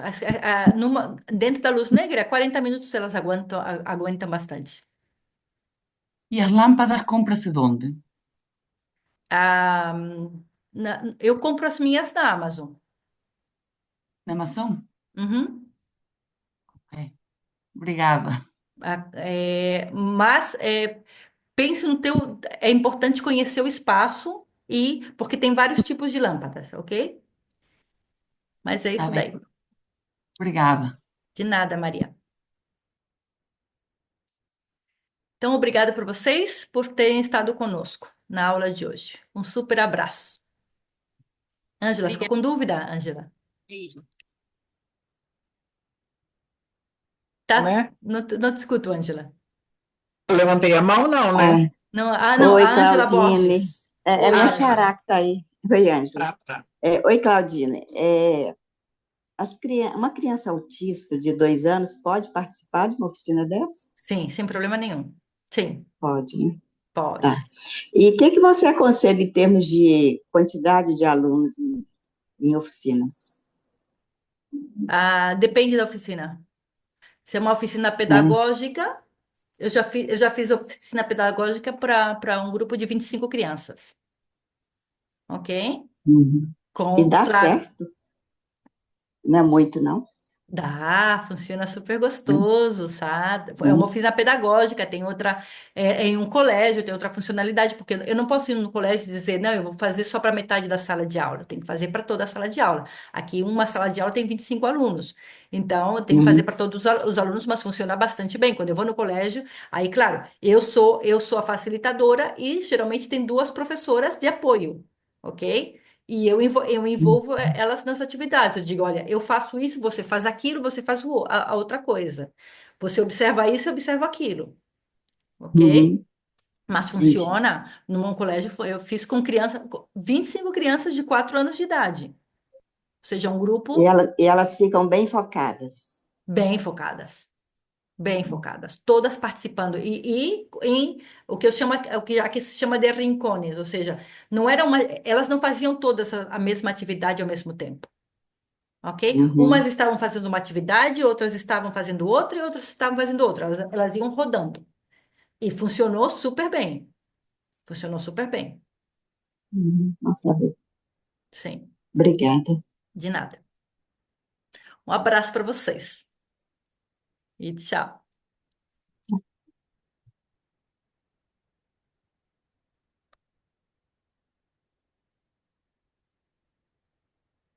Dentro da luz negra, 40 minutos elas aguentam bastante. E as lâmpadas compra-se de onde? Ah, eu compro as minhas na Amazon. Na Amazon? Uhum. Ok. Obrigada. Mas pense no teu. É importante conhecer o espaço porque tem vários tipos de lâmpadas, ok? Mas é Está isso bem. daí. Obrigada. De nada, Maria. Então, obrigada por vocês por terem estado conosco na aula de hoje. Um super abraço. Ângela, ficou Obrigada. com dúvida, Ângela? Beijo. Tá? Né? Não te escuto, Ângela. Eu levantei a mão, não, né? Ah, Não, não, oi, a Ângela Claudine. Borges. É Oi, minha Ângela. xará que está aí. Oi, Ângela. Ah, tá. Oi, Claudine. Uma criança autista de 2 anos pode participar de uma oficina dessa? Sim, sem problema nenhum. Sim, Pode, né? Tá. pode. E o que você aconselha em termos de quantidade de alunos em oficinas? Depende da oficina. Se é uma oficina Né? pedagógica, eu já fiz oficina pedagógica para um grupo de 25 crianças, ok? Uhum. E dá Claro, certo? Não é muito, não? funciona super Né? gostoso, sabe? É uma Né? oficina pedagógica, tem outra, em um colégio, tem outra funcionalidade, porque eu não posso ir no colégio e dizer, não, eu vou fazer só para metade da sala de aula, eu tenho que fazer para toda a sala de aula. Aqui, uma sala de aula tem 25 alunos, então eu tenho que fazer Uhum. para todos os alunos, mas funciona bastante bem. Quando eu vou no colégio, aí, claro, eu sou a facilitadora e geralmente tem duas professoras de apoio, ok? E eu envolvo elas nas atividades. Eu digo, olha, eu faço isso, você faz aquilo, você faz a outra coisa. Você observa isso, eu observo aquilo, ok? Uhum. Mas Entendi. funciona. No colégio, eu fiz com 25 crianças de 4 anos de idade. Ou seja, um E grupo elas ficam bem focadas. bem focadas. Bem focadas, todas participando e em o que se chama de rincones, ou seja, não era elas não faziam todas a mesma atividade ao mesmo tempo. Ok? Umas Uhum. estavam fazendo uma atividade, outras estavam fazendo outra e outras estavam fazendo outra. Elas iam rodando. E funcionou super bem. Funcionou super bem. Uhum. Nossa, Sim, obrigada. de nada. Um abraço para vocês. E tchau.